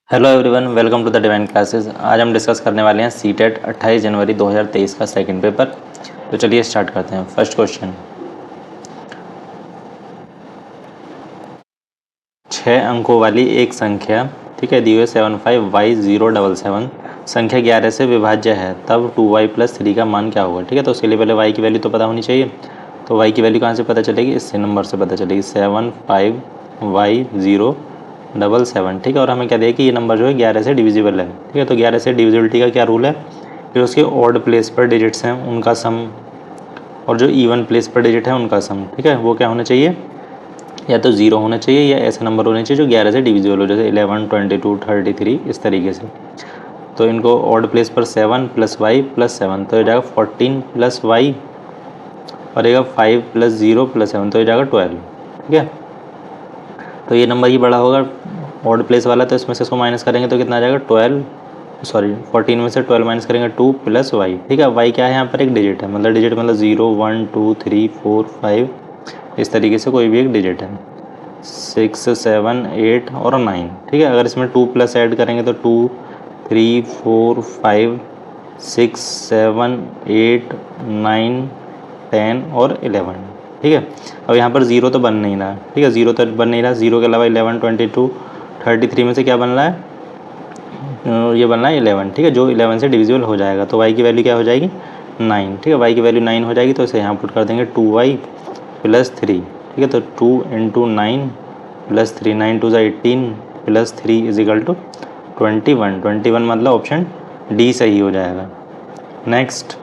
Hello everyone, welcome to the divine classes. आज हम discuss करने वाले हैं सीटेट 28 जनवरी 2023 का सेकंड पेपर। तो चलिए स्टार्ट करते हैं। फर्स्ट क्वेश्चन, 6 अंकों वाली एक संख्या, ठीक है, दी हुई 75y077 संख्या 11 से विभाज्य है, तब 2y+3 का मान क्या होगा। ठीक है, तो उसके लिए पहले y की वैल्यू तो पता होनी चाहिए। तो y की वैल्यू कहाँ से पता चलेगी, इससे नंबर से पता चलेगी 75y077। ठीक है, और हमें क्या दिया कि ये नंबर जो है 11 से डिविजिबल है। ठीक है, तो 11 से डिविजिबिलिटी का क्या रूल है, फिर उसके ऑड प्लेस पर डिजिट्स हैं उनका सम, और जो इवन प्लेस पर डिजिट है उनका सम। ठीक है, वो क्या होना चाहिए, या तो 0 होना चाहिए या ऐसा नंबर होना चाहिए जो 11 से डिविजिबल हो, जैसे 11, 22, 33 इस तरीके से। तो इनको ऑड प्लेस पर 7 + y + 7 तो हो जाएगा 14 + y, और एक 5 + 0 + 7 तो हो जाएगा 12। ठीक है, तो ये नंबर ही बड़ा होगा ऑड प्लेस वाला, तो इसमें से इसको माइनस करेंगे तो कितना आ जाएगा 14 में से 12 माइनस करेंगे 2 + y। ठीक है, y क्या है यहाँ पर, एक डिजिट है, मतलब डिजिट मतलब 0, 1, 2, 3, 4, 5 इस तरीके से कोई भी एक डिजिट है, 6, 7, 8 और 9। ठीक है, अगर इसमें 2+ ऐड करेंगे तो 2, 3, 4, 5, 6, 7, 8, 9, 10 और 11। ठीक है, अब यहाँ पर 0 तो बन नहीं रहा। ठीक है, 0 तो बन नहीं रहा, 0 के अलावा 11, 22, 33 में से क्या बन रहा है, ये बन रहा है 11। ठीक है, जो 11 से डिविजिबल हो जाएगा, तो y की वैल्यू क्या हो जाएगी 9। ठीक है, y की वैल्यू 9 हो जाएगी, तो इसे यहाँ पुट कर देंगे 2y + 3। ठीक है, तो 2 × 9 + 3, 9 2 18 + 3 = 21। 21 मतलब ऑप्शन डी सही हो जाएगा। नेक्स्ट,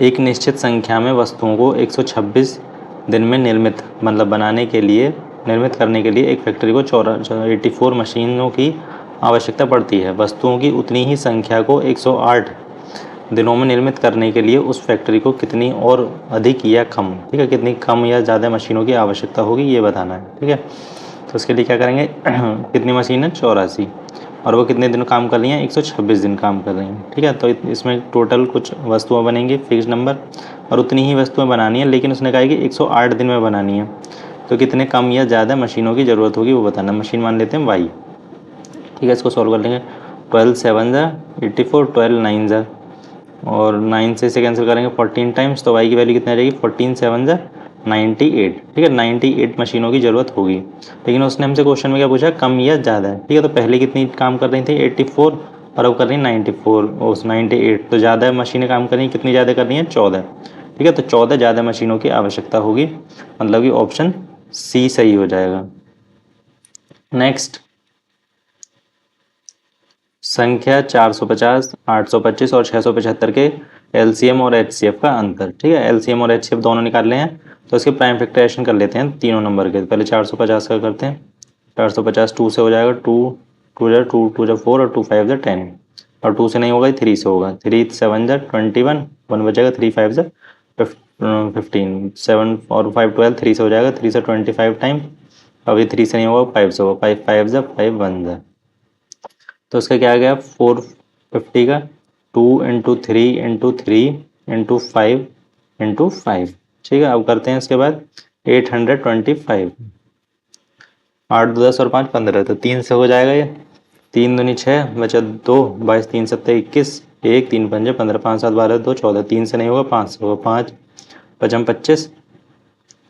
एक निश्चित संख्या में वस्तुओं को 126 दिन में निर्मित करने के लिए एक फैक्ट्री को 84 मशीनों की आवश्यकता पड़ती है। वस्तुओं की उतनी ही संख्या को 108 दिनों में निर्मित करने के लिए उस फैक्ट्री को कितनी और अधिक या कम, ठीक है, कितनी कम या ज़्यादा मशीनों की आवश्यकता होगी, ये बताना है। ठीक है, तो उसके लिए क्या करेंगे कितनी मशीन है 84, और वो कितने दिन काम कर रही हैं 126 दिन काम कर रही हैं। ठीक है, तो इसमें टोटल कुछ वस्तुएं बनेंगी फिक्स नंबर, और उतनी ही वस्तुएं बनानी है, लेकिन उसने कहा कि 108 दिन में बनानी है, तो कितने कम या ज़्यादा मशीनों की ज़रूरत होगी वो बताना। मशीन मान लेते हैं y। ठीक है, इसको सॉल्व कर लेंगे। 12 7 = 84, 12 9 ज़ा, और 9 से इसे कैंसिल करेंगे 14 टाइम्स, तो y की वैल्यू कितनी आ जाएगी 14 7 ज़ा 98। ठीक है, 98 मशीनों की ज़रूरत होगी, लेकिन उसने हमसे क्वेश्चन में क्या पूछा, कम या ज़्यादा है। ठीक है, तो पहले कितनी काम कर रही थी 84, और अब कर रही हैं 94 और 98, तो ज़्यादा मशीनें काम कर रही हैं, कितनी ज़्यादा कर रही हैं 14। ठीक है, तो 14 ज़्यादा मशीनों की आवश्यकता होगी, मतलब कि ऑप्शन सी सही हो जाएगा। नेक्स्ट, संख्या 450, 825 और 675 के एलसीएम और एचसीएफ का अंतर। ठीक है, एलसीएम और एचसीएफ दोनों निकालने हैं, तो इसके प्राइम फैक्टराइजेशन कर लेते हैं तीनों नंबर के। पहले 450 का करते हैं, 450 2 से हो जाएगा, 2 2 2 4 और 2 5 10, और 2 से नहीं होगा 3 से होगा, 3 7 21, 1 बचेगा, 3 5 15, 7 और 5 12, 3 से हो जाएगा, 3 से 25 टाइम, अभी 3 से नहीं होगा 5 से होगा, 5 5 5 1। तो इसका क्या आ गया 450 का 2 × 3 × 3 × 5 × 5। ठीक है, अब करते हैं इसके बाद 825, 8 2 10 और 5 15, तो 3 से हो जाएगा ये, 3 दूनी 6 बचा 2, 22 3 7 21, 1 3 5 15, 5 7 12 2 14, 3 से नहीं होगा 5 से होगा, 5 5 25,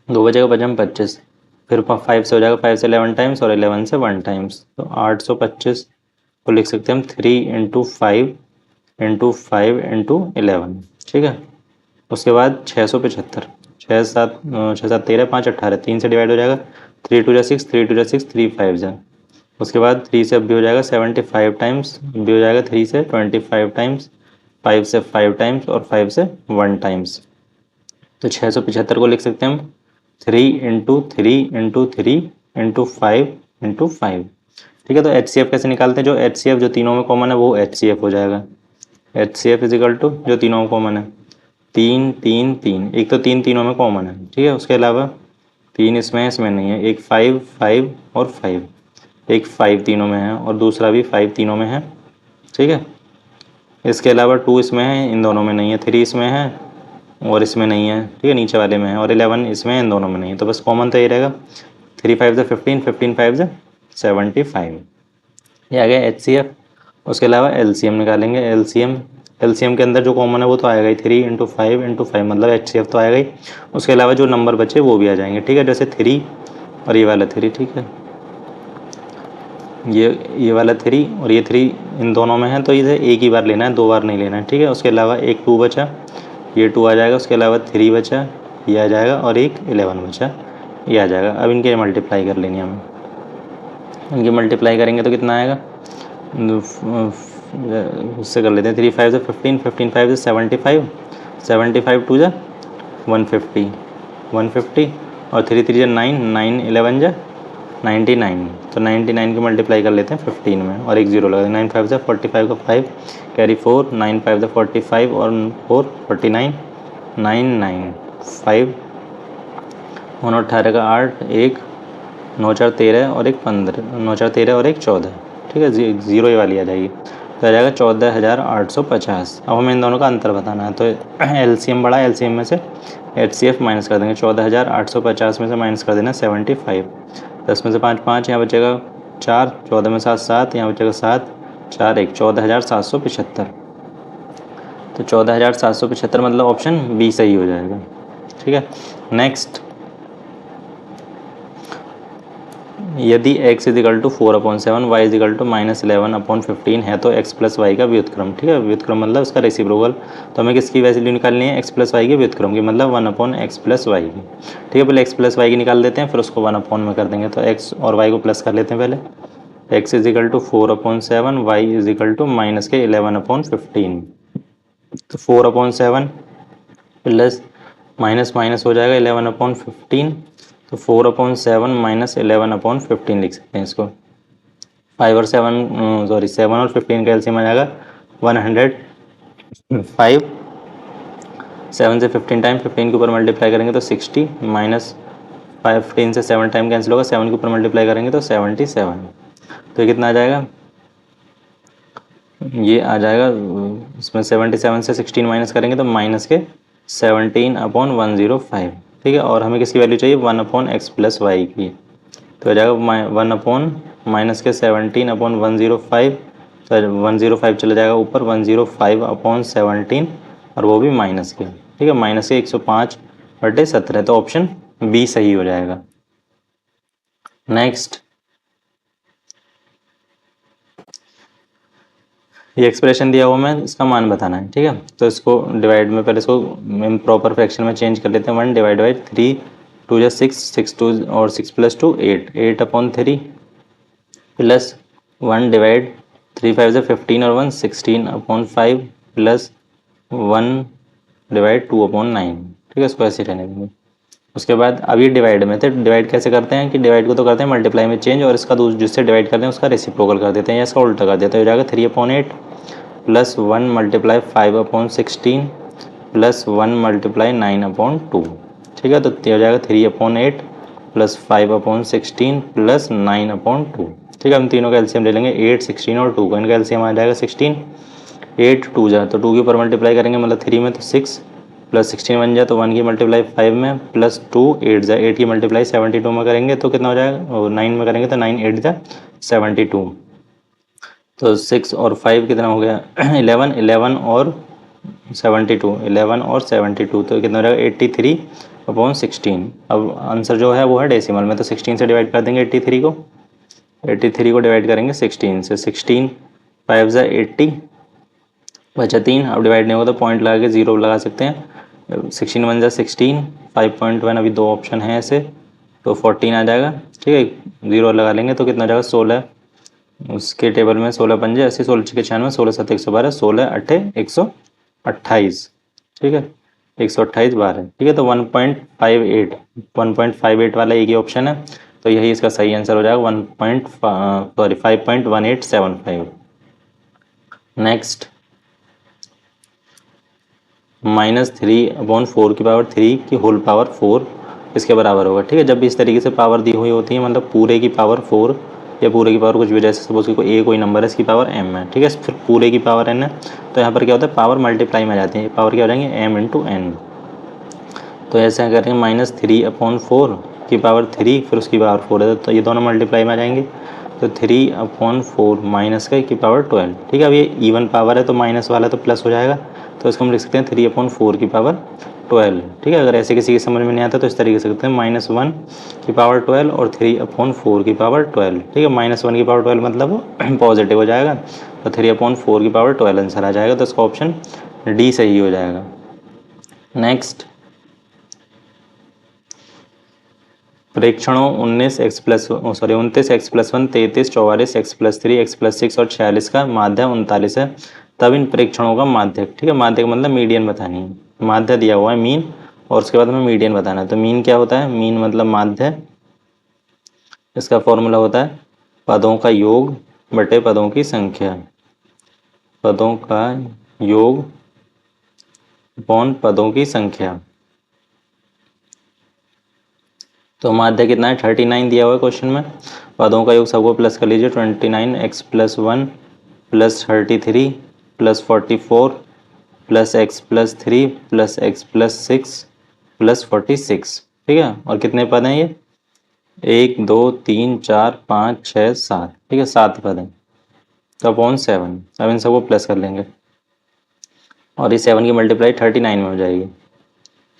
2 बचेगा 5 25, फिर 5 से हो जाएगा, 5 से 11 टाइम्स और 11 से 1 टाइम्स, तो 825 को लिख सकते हैं हम 3 × 5 × 5 × 11। ठीक है, उसके बाद 675, 6 7 13 5 18, 3 से डिवाइड हो जाएगा, 3 2 6, 3 2 6, 3 5 जा, उसके बाद 3 से अब भी हो जाएगा 75 टाइम्स, भी हो जाएगा 3 से 25 टाइम्स, 5 से 5 टाइम्स और 5 से 1 टाइम्स, तो 675 को लिख सकते हैं हम 3 × 3 × 3 × 5 × 5। ठीक है, तो HCF कैसे निकालते हैं, जो HCF जो तीनों में कॉमन है वो HCF हो जाएगा। HCF = जो तीनों में कॉमन है 3 3 3, एक तो 3 तीनों में कॉमन है। ठीक है, उसके अलावा 3 इसमें है, इसमें नहीं है, एक 5 5 और 5, एक 5 तीनों में है और दूसरा भी 5 तीनों में है। ठीक है, इसके अलावा 2 इसमें है, इन दोनों में नहीं है, 3 इसमें है और इसमें नहीं है। ठीक है, नीचे वाले में है, और 11 इसमें इन दोनों में नहीं है, तो बस कॉमन तो ये रहेगा, 3 5 15, 15 5 75। ये आ गया HCF। उसके अलावा LCM निकालेंगे। LCM के अंदर जो कॉमन है वो तो आएगा ही, 3 × 5 × 5 मतलब HCF तो आएगा ही। उसके अलावा जो नंबर बचे वो भी आ जाएंगे, ठीक है, जैसे 3 और ये वाला 3, ठीक है, ये वाला 3 और ये 3 इन दोनों में है, तो इसे एक ही बार लेना है, 2 बार नहीं लेना है, ठीक है। उसके अलावा एक 2 बचा, ये 2 आ जाएगा। उसके अलावा 3 बचा, ये आ जाएगा, और एक 11 बचा, ये आ जाएगा। अब इनके मल्टीप्लाई कर लेंगे हमें। इनकी मल्टीप्लाई करेंगे तो कितना आएगा, उससे कर लेते हैं। 3 5 से 15, 15 5 से 75, 75 2 जा 150, 150 और 3 3 जा 9, 9 11 जा 99, तो 99 की मल्टीप्लाई कर लेते हैं 15 में और एक जीरो लगा दें। 9 5 से 45 का 5 कैरी 4, 9 5 से 45 और 4 49, 9 9 5 और 18 का 8, एक 9 4 13 और एक 15, 9 4 13 और एक 14, ठीक है, जीरो ये वाली आ जाएगी, तो आ जाएगा 14,850। अब हमें इन दोनों का अंतर बताना है, तो LCM बड़ा, LCM में से HCF माइनस कर देंगे। 14,850 में से माइनस कर देना 75, 10 में से 5 5, यहाँ बचेगा 4, 14 में 7 7, यहाँ बचेगा 7, 4 1, 14,775। तो 14,775 मतलब ऑप्शन बी सही हो जाएगा, ठीक है। नेक्स्ट, यदि x = 4/7, y = -11/15 है तो x + y का व्युत्क्रम, ठीक है, व्युत्क्रम मतलब इसका रेसिप्रोकल। तो हमें किसकी वैल्यू निकालनी है, x + y के व्युत्क्रम की, मतलब 1/x + y की, ठीक है। पहले x + y की निकाल देते हैं, फिर उसको 1/, में कर देंगे। तो x और y को प्लस कर लेते हैं पहले। x = 4/7, y = -11/15, तो 4/7 प्लस माइनस माइनस हो जाएगा 11/15, तो 4/7 - 11/15 लिख सकते हैं इसको। 7 और 15 का एलसीएम आ जाएगा 105। 7 से 15 टाइम 15 के ऊपर मल्टीप्लाई करेंगे तो 60, माइनस 15 से 7 टाइम कैंसिल होगा, 7 के ऊपर मल्टीप्लाई करेंगे तो 77। तो ये कितना आ जाएगा, ये आ जाएगा, इसमें 77 से 16 माइनस करेंगे तो माइनस के 17/105, ठीक है। और हमें किसकी वैल्यू चाहिए, 1/x + y की, तो आ जाएगा 1/ माइनस के 17/105, तो 105 चला जाएगा ऊपर, 105/17 और वो भी माइनस के, ठीक है, माइनस के 105/17, तो ऑप्शन बी सही हो जाएगा। नेक्स्ट, ये एक्सप्रेशन दिया हुआ मैं इसका मान बताना है, ठीक है। तो इसको डिवाइड में पहले इसको प्रॉपर फ्रैक्शन में चेंज कर लेते हैं। 1 / 3, 2 × 6, 6 2 और 6 + 2 8, 8/3 प्लस 1 / 3 5 से 15 और 1 16/5 प्लस 1 / 2/9, ठीक है, इसको ऐसे रहने देंगे। उसके बाद अब ये डिवाइड में थे, डिवाइड कैसे करते हैं कि डिवाइड को तो करते हैं मल्टीप्लाई में चेंज, और इसका जिससे डिवाइड करते हैं उसका रेसिप्रोकल कर देते हैं या इसका उल्टा कर देते हैं। हो जाएगा 3/8 प्लस 1 × 5/16 प्लस 1 × 9/2, ठीक है। तो हो जाएगा 3/8 प्लस 5/16 प्लस 9/2, ठीक है। हम तीनों का एलसीएम ले लेंगे, 8 16 और 2 का, इनका एलसीएम आ जाएगा 16। 8 2 जा तो 2 के ऊपर मल्टीप्लाई करेंगे मतलब 3 में, तो 6 प्लस 16 बन जाए तो 1 की मल्टीप्लाई 5 में प्लस 2 8 जा, 8 की मल्टीप्लाई 72 में करेंगे तो कितना हो जाएगा, और 9 में करेंगे तो 9 8 जा 72, तो 6 और 5 कितना हो गया 11, 11 और 72, 11 और 72, तो कितना हो जाएगा 83/16। अब आंसर जो है वो है डेसिमल में, तो 16 से डिवाइड कर देंगे 83 को, 83 को डिवाइड करेंगे 16 से, 16 5 जा 80 बचा 3। अब डिवाइड नहीं होगा तो पॉइंट लगा के 0 लगा सकते हैं। 16 1 जा 16, 5.1 अभी 2 ऑप्शन है ऐसे, तो 14 आ जाएगा, ठीक है, 0 लगा लेंगे तो कितना हो जाएगा 16, उसके टेबल में 16 पंजे 80, 16 6 96, 16 7 112, 16 8 128, ठीक है, 128 बार है, ठीक है। तो 1.58 वाला एक ही ऑप्शन है, तो यही इसका सही आंसर हो जाएगा 5.1875। नेक्स्ट, -3/4 की पावर 3 की होल पावर 4 इसके बराबर होगा, ठीक है। जब भी इस तरीके से पावर दी हुई होती है, मतलब पूरे की पावर 4 या पूरे की पावर कुछ भी, जैसे सपोज कि कोई नंबर है, इसकी पावर m है, ठीक है, फिर पूरे की पावर n है, तो यहाँ पर क्या होता है, पावर मल्टीप्लाई में आ जाती है, पावर क्या हो जाएंगे m × n। तो ऐसे करेंगे -3/4 की पावर 3 फिर उसकी पावर 4 है, तो ये दोनों मल्टीप्लाई में आ जाएंगे, तो 3/4 माइनस की पावर 12। ठीक है, अब ये इवन पावर है तो माइनस वाला तो प्लस हो जाएगा, तो इसको हम लिख सकते हैं 3/4 की पावर 12। ठीक है, अगर ऐसे किसी की समझ में नहीं आता तो इस तरीके से सकते हैं -1 की पावर 12 और 3/4 की पावर 12। ठीक है, -1 की पावर 12 मतलब वो पॉजिटिव हो जाएगा, तो 3/4 की पावर 12 आंसर आ जाएगा, तो इसका ऑप्शन डी सही हो जाएगा। नेक्स्ट, प्रेक्षणों 29x+1, 33, 44, x+3, x+6 और 46 का माध्य 39 है, तब इन प्रेक्षणों का माध्य। ठीक है, माध्य का मतलब मीडियन बतानी है, माध्य दिया हुआ है मीन, और उसके बाद हमें मीडियन बताना है। तो मीन क्या होता है, मीन मतलब माध्य, इसका फॉर्मूला होता है पदों का योग बटे पदों की संख्या, पदों का योग अपॉन पदों की संख्या। तो माध्य कितना है, 39 दिया हुआ है क्वेश्चन में, पदों का योग सबको प्लस कर लीजिए, 29x+1 plus 33 plus 44 plus x+3 plus x+6 plus 46। ठीक है, और कितने पद हैं ये, 1 2 3 4 5 6 7। ठीक है, 7 पद हैं, तो अपॉन 7, अब इन सबको प्लस कर लेंगे और इस 7 की मल्टीप्लाई 39 में हो जाएगी।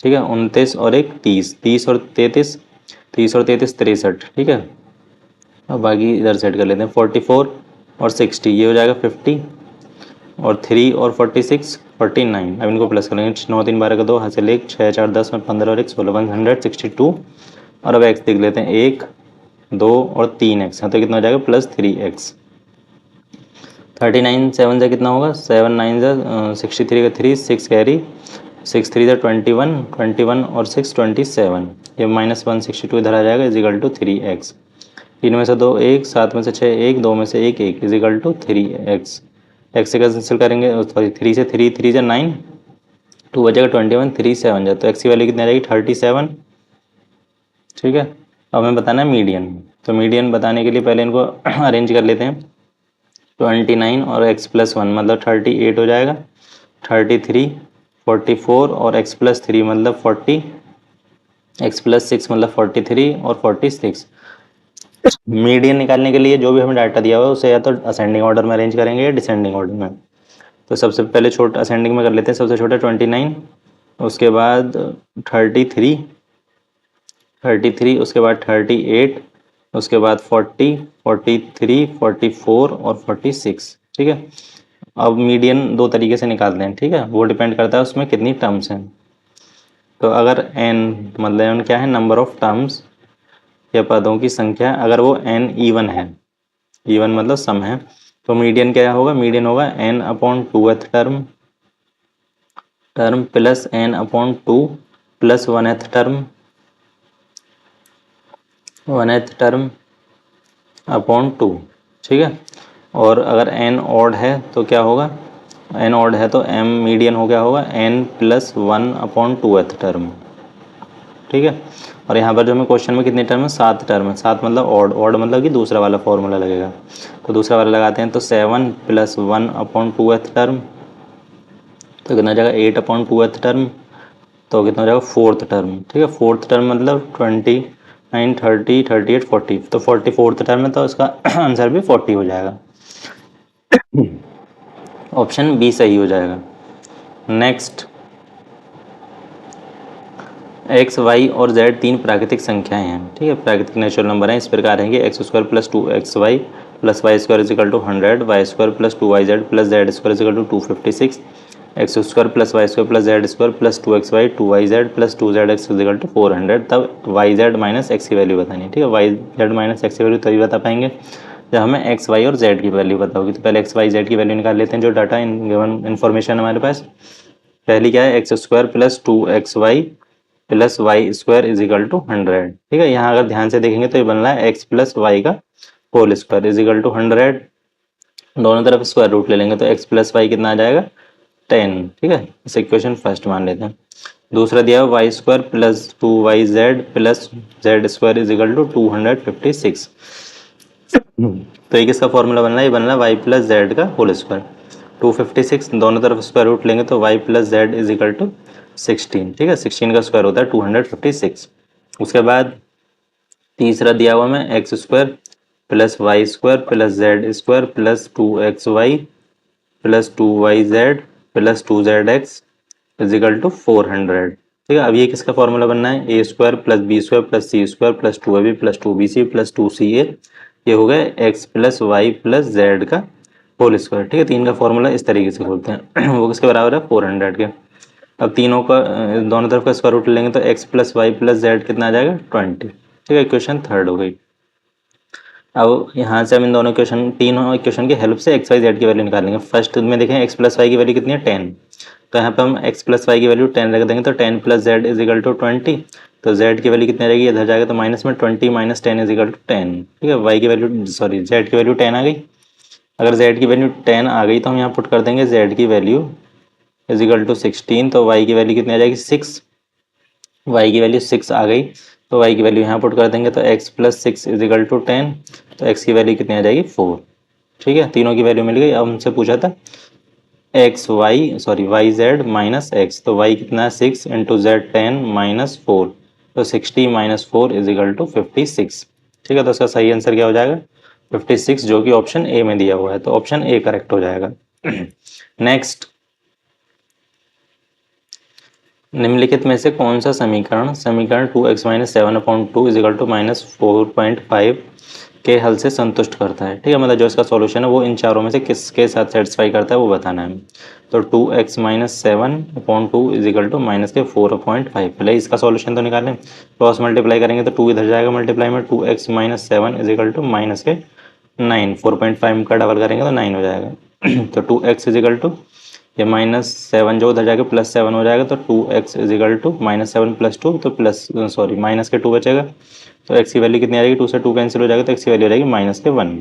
ठीक है, 29 और 1 30, 30 और 33, 30 और 33 63। ठीक है, अब बाकी इधर सेट कर लेते हैं, 44 और 60 ये हो जाएगा 50, और 3 और 46 49। अब इनको प्लस करेंगे, 9 3 12 का 2, हाथ से 1 6 4 10 में 15 और 1 16 162। और अब एक्स देख लेते हैं, 1 2 और 3x है, तो कितना हो जाएगा +3x। 39 7 से कितना होगा, 7 9 से 63 का 3 6 कैरी 6 3 से 21 21 और 6 27, ये -162 इधर आ जाएगा, इजिकल टू 3x। 3 में से 2 1, 7 में से 6 1, 2 में से 1 1, इजिकल टू 3x। एक्स से कैंसिल करेंगे, सॉरी 3 से 3 3 से 9, 2 बचेगा 21, 3 7 जाए, तो एक्स की वैल्यू कितनी आ जाएगी 37। ठीक है, अब हमें बताना है मीडियन, तो मीडियन बताने के लिए पहले इनको अरेंज कर लेते हैं। 29 और x+1 मतलब 38 हो जाएगा, 33 44 और x+3 मतलब 40, x+6 मतलब 43 और 46। मीडियन निकालने के लिए जो भी हमें डाटा दिया हुआ है उसे या तो असेंडिंग ऑर्डर में अरेंज करेंगे या डिसेंडिंग ऑर्डर में। तो सबसे पहले छोटा असेंडिंग में कर लेते हैं, सबसे छोटा 29, उसके बाद 33, उसके बाद 38, उसके बाद 40 43 44 और 46। ठीक है, अब मीडियन दो तरीके से निकालते हैं। ठीक है, वो डिपेंड करता है उसमें कितनी टर्म्स हैं। तो अगर n मतलब क्या है, नंबर ऑफ टर्म्स या पदों की संख्या, अगर वो n इवन है, इवन मतलब सम है, तो मीडियन क्या होगा, मीडियन होगा n/2th term plus n/2 plus 1th term upon 2। ठीक है, और अगर n ऑड है तो क्या होगा, n ऑड है तो m मीडियन हो गया होगा n+1/2th टर्म। ठीक है, और यहाँ पर जो हमें क्वेश्चन में कितनी टर्म है, 7 टर्म है, 7 मतलब ऑड, ऑड मतलब कि दूसरा वाला फॉर्मूला लगेगा, तो दूसरा वाला लगाते हैं, तो 7 + 1/2th टर्म, तो कितना हो जाएगा 8/2th टर्म, तो कितना हो जाएगा 4th टर्म। ठीक है, 4th टर्म मतलब 29 30 38 40, तो 44th टर्म है, तो इसका आंसर भी 40 हो जाएगा, ऑप्शन बी सही हो जाएगा। नेक्स्ट, एक्स वाई और जेड तीन प्राकृतिक संख्याएं हैं। ठीक है, प्राकृतिक नेचुरल नंबर हैं, इस प्रकार हैं कि x² + 2xy + y² = 100, y² + 2yz + z² = 256, x² + y² + z² + 2xy 2yz + 2zx = 400, तब yz - x की वैल्यू बतानी है। ठीक है, yz - x की वैल्यू तभी बता पाएंगे जब हमें एक्स वाई और जेड की वैल्यू पता होगी। तो पहले एक्स वाई जेड की वैल्यू निकाल लेते हैं, जो डाटा गिवन इन्फॉर्मेशन हमारे पास। पहली क्या है, x² + 2xy + y² = 100। ठीक है, यहाँ अगर ध्यान से देखेंगे तो ये बन रहा है x + y का होल स्क्वायर = 100, दोनों तरफ स्क्वायर रूट ले लेंगे तो x + y कितना आ जाएगा 10। ठीक है, इस इक्वेशन फर्स्ट मान लेते हैं। दूसरा दिया हुआ y² + 2yz + z² = 256, तो ये किसका फॉर्मूला बन रहा है, ये बन रहा है y + z का होल स्क्वायर, 256, दोनों तरफ स्क्वायर रूट लेंगे तो y + z = 16। ठीक है, 16 का स्क्वायर होता है 256। उसके बाद तीसरा दिया हुआ में x² plus Y square plus Z square plus 2xy plus 2yz plus 2zx equal to 400। ठीक है, अब ये किसका फॉर्मूला बनना है, A square plus B square plus C square plus 2ab plus 2bc plus 2ca, ये हो गया X plus Y plus Z का होल स्क्वायर। ठीक है, तीन का फॉर्मूला इस तरीके से खोलते हैं वो किसके बराबर है 400 के। अब तीनों का दोनों तरफ का स्क्वायर रूट लेंगे तो x plus Y plus z कितना आ जाएगा 20। ठीक है, इक्वेशन थर्ड हो गई। अब यहाँ से हम इन दोनों इक्वेशन तीनों इक्वेशन की हेल्प से एक्स वाई जेड की वैल्यू निकालेंगे। फर्स्ट में देखें एक्स प्लस वाई की वैल्यू कितनी है 10, तो यहाँ पे हम x प्लस वाई की वैल्यू 10 रख देंगे तो 10 plus z is equal to 20। तो z की वैल्यू कितनी रहेगी, इधर जाएगा तो माइनस में 20 माइनस 10 इज इक्वल टू 10। ठीक है, y की वैल्यू सॉरी z की वैल्यू 10 आ गई। अगर z की वैल्यू 10 आ गई तो हम यहाँ पुट कर देंगे z की वैल्यू इज इक्वल टू 16, तो y की वैल्यू कितनी आ जाएगी 6। y की वैल्यू 6 आ गई तो y की वैल्यू यहाँ पुट कर देंगे तो x plus 6 is equal to 10, तो x की वैल्यू कितनी आ जाएगी 4। ठीक है, तीनों की वैल्यू मिल गई। अब हमसे पूछा था वाई जेड माइनस एक्स, तो वाई कितना है 6 इंटू जेड 10 माइनस 4, तो 60 माइनस 4 इज इक्वल टू 56। ठीक है, तो इसका सही आंसर क्या हो जाएगा 56, जो कि ऑप्शन ए में दिया हुआ है, तो ऑप्शन ए करेक्ट हो जाएगा। नेक्स्ट, निम्नलिखित में से कौन सा समीकरण 2x minus 7/2 is equal to minus 4.5 के हल से संतुष्ट करता है। ठीक है, मतलब जो इसका सॉल्यूशन है वो इन चारों में से किसके साथ सेटिस्फाई करता है वो बताना है। तो 2x minus 7/2 is equal to minus के 4.5। पहले इसका सॉल्यूशन तो निकालें, क्रॉस मल्टीप्लाई करेंगे तो 2 इधर जाएगा मल्टीप्लाई में, 2x minus 7 is equal to minus के 9, 4.5 का डबल करेंगे तो 9 हो जाएगा तो 2x इज इक्वल टू ये माइनस 7 जो उधर जाके प्लस 7 हो जाएगा, तो 2x is equal to minus 7 plus 2, तो प्लस सॉरी माइनस के 2 बचेगा, तो x की वैल्यू कितनी आ जाएगी 2 से 2 कैंसिल हो जाएगा, तो x की वैल्यू आ जाएगी माइनस के 1।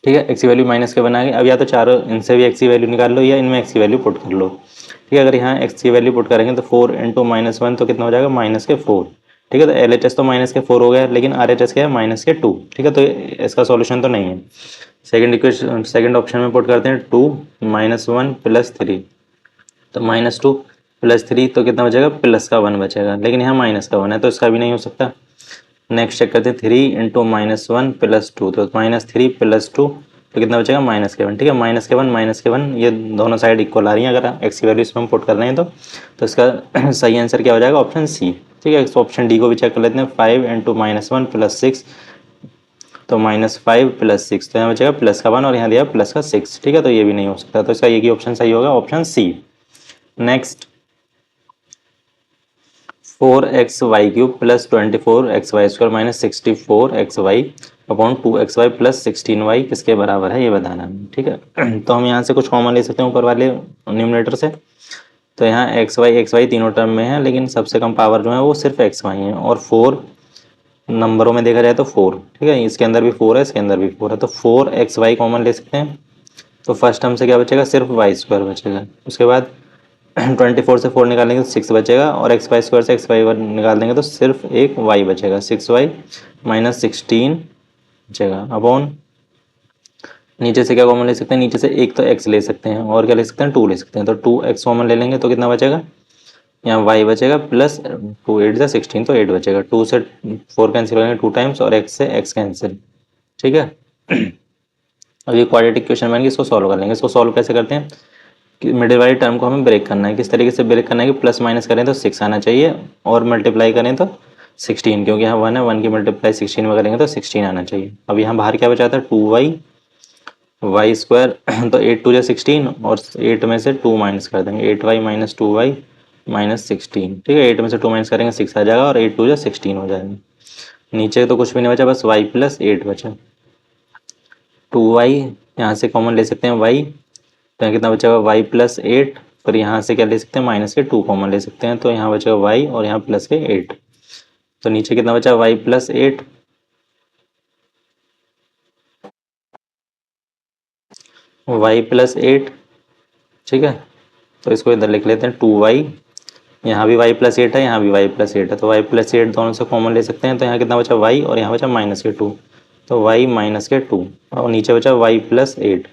ठीक है, x की वैल्यू माइनस के 1 आ गई। अब या तो चारों इनसे भी x की वैल्यू निकाल लो या इनमें x की वैल्यू पुट कर लो। ठीक है, अगर यहाँ x की वैल्यू पुट करेंगे तो 4 इंटू माइनस 1 तो कितना हो जाएगा माइनस के 4। ठीक है, तो LHS तो माइनस के 4 हो गया, लेकिन RHS क्या है माइनस के 2। ठीक है, तो इसका सॉल्यूशन तो नहीं है। सेकंड ऑप्शन में पुट करते हैं 2 माइनस 1 प्लस 3, तो माइनस 2 प्लस 3 तो कितना बचेगा प्लस का 1 बचेगा, लेकिन यहाँ माइनस का 1 है तो इसका भी नहीं हो सकता। नेक्स्ट चेक करते हैं 3 इंटू माइनस 1 प्लस 2, तो माइनस 3 प्लस 2 तो कितना बचेगा माइनस के 1। ठीक है, माइनस के 1 ये दोनों साइड इक्वल आ रही हैं, अगर एक्स की वैल्यू इसमें हम पुट कर रहे हैं तो इसका सही आंसर क्या हो जाएगा ऑप्शन सी। ठीक है, ऑप्शन डी को भी चेक कर लेते हैं, 5 इंटू माइनस 1 प्लस 6, तो माइनस 5 प्लस 6, तो यहाँ बचेगा प्लस का 1 और यहाँ दिया प्लस का 6। ठीक है, तो ये भी नहीं हो सकता, तो इसका एक ही ऑप्शन सही होगा option C. Next, 4xy³ plus 24xy² minus 64xy upon 2xy plus 16y किसके बराबर है ये बताना है। ठीक है, तो हम यहाँ से कुछ कॉमन ले सकते हैं ऊपर वाले न्यूमरेटर से, तो यहाँ xy तीनों टर्म में है, लेकिन सबसे कम पावर जो है वो सिर्फ xy है, और 4 नंबरों में देखा जाए तो 4। ठीक है, इसके अंदर भी 4 है, इसके अंदर भी 4 है, तो 4xy कॉमन ले सकते हैं। तो फर्स्ट टर्म से क्या बचेगा सिर्फ y² बचेगा, उसके बाद 24 से 4 निकालेंगे तो 6 बचेगा, और xy² से xy निकाल देंगे तो सिर्फ एक y बचेगा, 6y माइनस 16 बचेगा अपॉन, नीचे से क्या कॉमन ले सकते हैं, नीचे से एक तो x ले सकते हैं और क्या ले सकते हैं 2 ले सकते हैं, तो 2x कॉमन ले लेंगे तो कितना बचेगा, यहाँ y बचेगा प्लस 2 8 से 16 तो 8 बचेगा, 2 से 4 कैंसिल करेंगे 2 टाइम्स और x से x कैंसिल। ठीक है, अब ये क्वाड्रेटिक क्वेश्चन बन गया, इसको सॉल्व कर लेंगे। इसको सॉल्व कैसे करते हैं कि मिडिल वाली टर्म को हमें ब्रेक करना है, किस तरीके से ब्रेक करना है कि प्लस माइनस करें तो 6 आना चाहिए और मल्टीप्लाई करें तो 16, क्योंकि यहाँ 1 है, 1 की मल्टीप्लाई 16 में करेंगे तो 16 आना चाहिए। अब यहाँ बाहर क्या बचा था 2y y² तो 8 2 16 और 8 में से 2 माइनस कर देंगे, 8y माइनस 2y माइनस 16। ठीक है, 8 में से 2 माइनस करेंगे 6 आ जाएगा और 8 2 16 हो जाएगा। नीचे तो कुछ भी नहीं बचा, बस y प्लस 8 बचा, 2y यहाँ से कॉमन ले सकते हैं y, तो यहाँ कितना बचेगा y प्लस 8, पर यहाँ से क्या ले सकते हैं माइनस के 2 कॉमन ले सकते हैं, तो यहाँ बचेगा y और यहाँ प्लस के 8, तो नीचे कितना बचा y प्लस 8, y प्लस 8। ठीक है, तो इसको इधर लिख लेते हैं 2y, यहाँ भी y प्लस 8 है, यहाँ भी y प्लस 8 है, तो y प्लस 8 दोनों से कॉमन ले सकते हैं, तो यहाँ कितना बचा y और यहाँ बचा माइनस के 2, तो y माइनस के 2 और नीचे बचा y प्लस 8।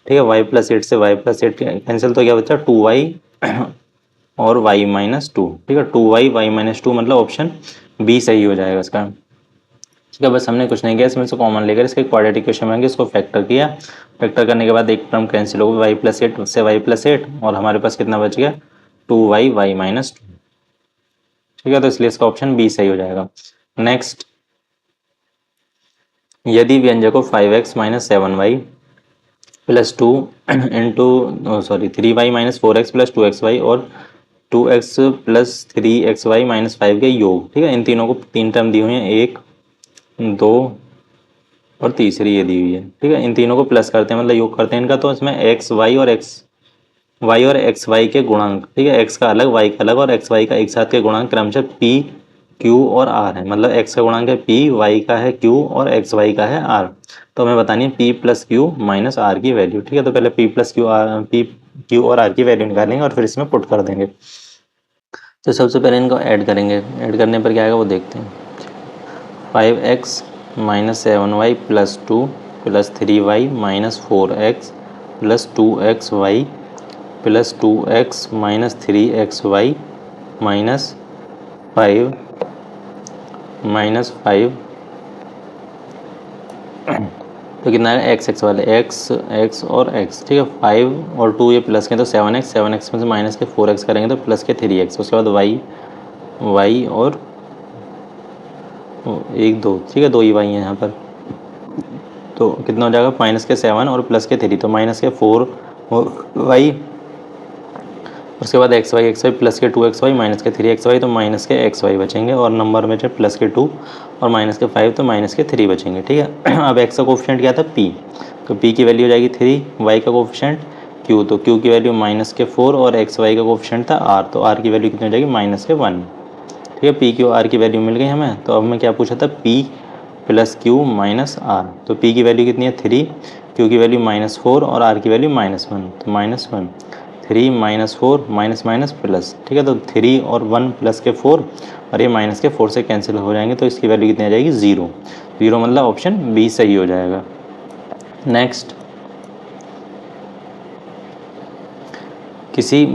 ठीक है, y प्लस 8 से y प्लस 8 कैंसिल, तो क्या बचा 2y और y माइनस 2। ठीक है, 2y y माइनस 2 मतलब ऑप्शन बी सही हो जाएगा इसका। ठीक है, बस हमने कुछ नहीं किया, इसमें से कॉमन लेकर इसके क्वाड्रेटिक इक्वेशन में इसको फैक्टर किया। फैक्टर करने के बाद एक टर्म कैंसिल हो गई, वाई प्लस एट से वाई प्लस एट, और हमारे पास कितना बच गया 2y y माइनस 2। ठीक है, तो इसलिए इसका ऑप्शन बी सही हो जाएगा। नेक्स्ट, यदि व्यंजक को 5x minus 7y plus 2 into sorry 3y minus 4x plus 2xy और 2x प्लस 3xy माइनस 5 के योग, ठीक है, इन तीनों को तीन टर्म दी हुई हैं, 1 2 और तीसरी ये दी हुई है। ठीक है, इन तीनों को प्लस करते हैं मतलब योग करते हैं इनका, तो इसमें एक्स वाई और एक्स वाई के गुणांक, ठीक है, एक्स का अलग वाई का अलग और एक्स वाई का एक साथ के गुणांक क्रमशः पी क्यू और आर है। मतलब एक्स का गुणांक है पी, वाई का है क्यू और एक्स वाई का है आर। तो हमें बतानी है P plus Q minus R की वैल्यू। ठीक है, तो पहले P plus Q R, P Q और आर की वैल्यू निकालेंगे और फिर इसमें पुट कर देंगे। तो सबसे पहले इनको ऐड करेंगे, ऐड करने पर क्या आएगा वो देखते हैं। 5x minus 7y plus 2 plus 3y minus 4x plus 2xy plus 2x minus 3xy minus 5 तो कितना है x वाले x और x। ठीक है, 5 और 2 ये प्लस के तो 7x में से माइनस के 4x करेंगे तो प्लस के 3x, उसके बाद y और 1 2, ठीक है, 2 ही y है यहाँ पर, तो कितना हो जाएगा माइनस के 7 और प्लस के 3, तो माइनस के 4y, उसके बाद xy प्लस के 2xy माइनस के 3xy, तो माइनस के xy बचेंगे और नंबर में जो प्लस के 2 और माइनस के 5 तो माइनस के 3 बचेंगे। ठीक है, अब x का कोफिशिएंट क्या था p, तो p की वैल्यू हो जाएगी 3, y का कोफिशिएंट q, तो q की वैल्यू माइनस के 4 और xy का कोफिशिएंट था r, तो r की वैल्यू कितनी हो जाएगी माइनस के 1। ठीक है, p q r की वैल्यू मिल गई हमें। तो अब हमें क्या पूछा था p plus Q minus R, तो p की वैल्यू कितनी है 3, q की वैल्यू -4 और r की वैल्यू -1, तो -1 3 -4 माइनस माइनस प्लस। ठीक है, तो 3 और 1 प्लस के 4 और ये माइनस के 4 से कैंसिल हो जाएंगे, तो इसकी वैल्यू कितनी आ जाएगी 0। मतलब ऑप्शन बी सही हो जाएगा। नेक्स्ट, किसी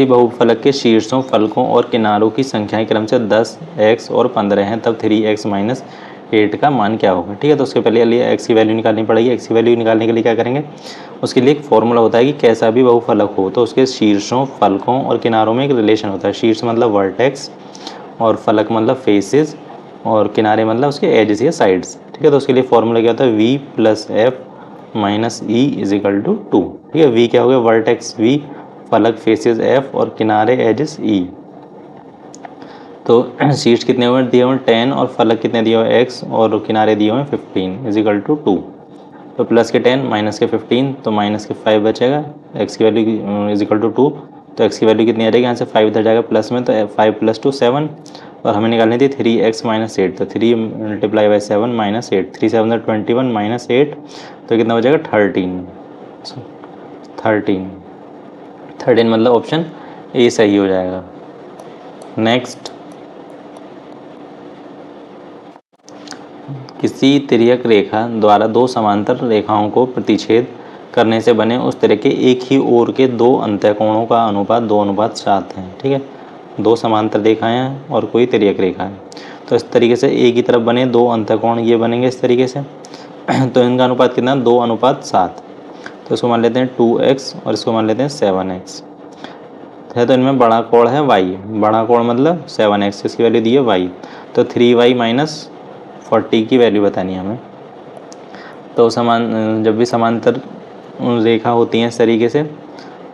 बहुफलक के शीर्षों, फलकों और किनारों की संख्याएं क्रमशः 10, x और 15 हैं, तब 3x माइनस 8 का मान क्या होगा। ठीक है, तो उसके पहले x की वैल्यू निकालनी पड़ेगी। x की वैल्यू निकालने के लिए क्या करेंगे, उसके लिए एक फॉर्मूला होता है कि कैसा भी बहुफलक हो तो उसके शीर्षों, फलकों और किनारों में एक रिलेशन होता है। शीर्ष मतलब वर्टेक्स और फलक मतलब फेसेस और किनारे मतलब उसके एजेस या साइड्स। ठीक है, तो उसके लिए फॉर्मूला क्या होता है v plus f minus e is equal to 2। ठीक है, v क्या हो गया वर्टेक्स v, फलक फेसेस f और किनारे एजेस e। तो शीर्ष कितने हुए दिए हुए 10 और फलक कितने दिए हुए x और किनारे दिए हुए 15 इज इक्वल टू 2। तो प्लस के 10 माइनस के 15 तो माइनस के 5 बचेगा, x की वैल्यू इज इक्वल टू 2, तो x की वैल्यू कितनी आ जाएगी, यहाँ से 5 इधर जाएगा प्लस में, तो 5 प्लस 2 7 और हमें निकालनी थी 3x माइनस 8, तो 3 मल्टीप्लाई बाई 7 माइनस 8, 3 7 21 माइनस 8, तो कितना बचेगा 13 मतलब ऑप्शन ए सही हो जाएगा। नेक्स्ट, किसी तिर्यक रेखा द्वारा दो समांतर रेखाओं को प्रतिच्छेद करने से बने उस तरह के एक ही ओर के दो अंतःकोणों का अनुपात 2:7 है। ठीक है, दो समांतर रेखाएं हैं और कोई तिर्यक रेखा है, तो इस तरीके से एक ही तरफ बने दो अंतःकोण ये बनेंगे इस तरीके से तो इनका अनुपात कितना 2:7। तो इसको मान लेते हैं 2x और इसको मान लेते हैं 7x है। तो इनमें बड़ा कोण है y, बड़ा कोण मतलब 7x, इसकी वैल्यू दी है y, तो 3y माइनस 40 की वैल्यू बतानी है हमें। तो जब भी समांतर रेखा होती हैं इस तरीके से,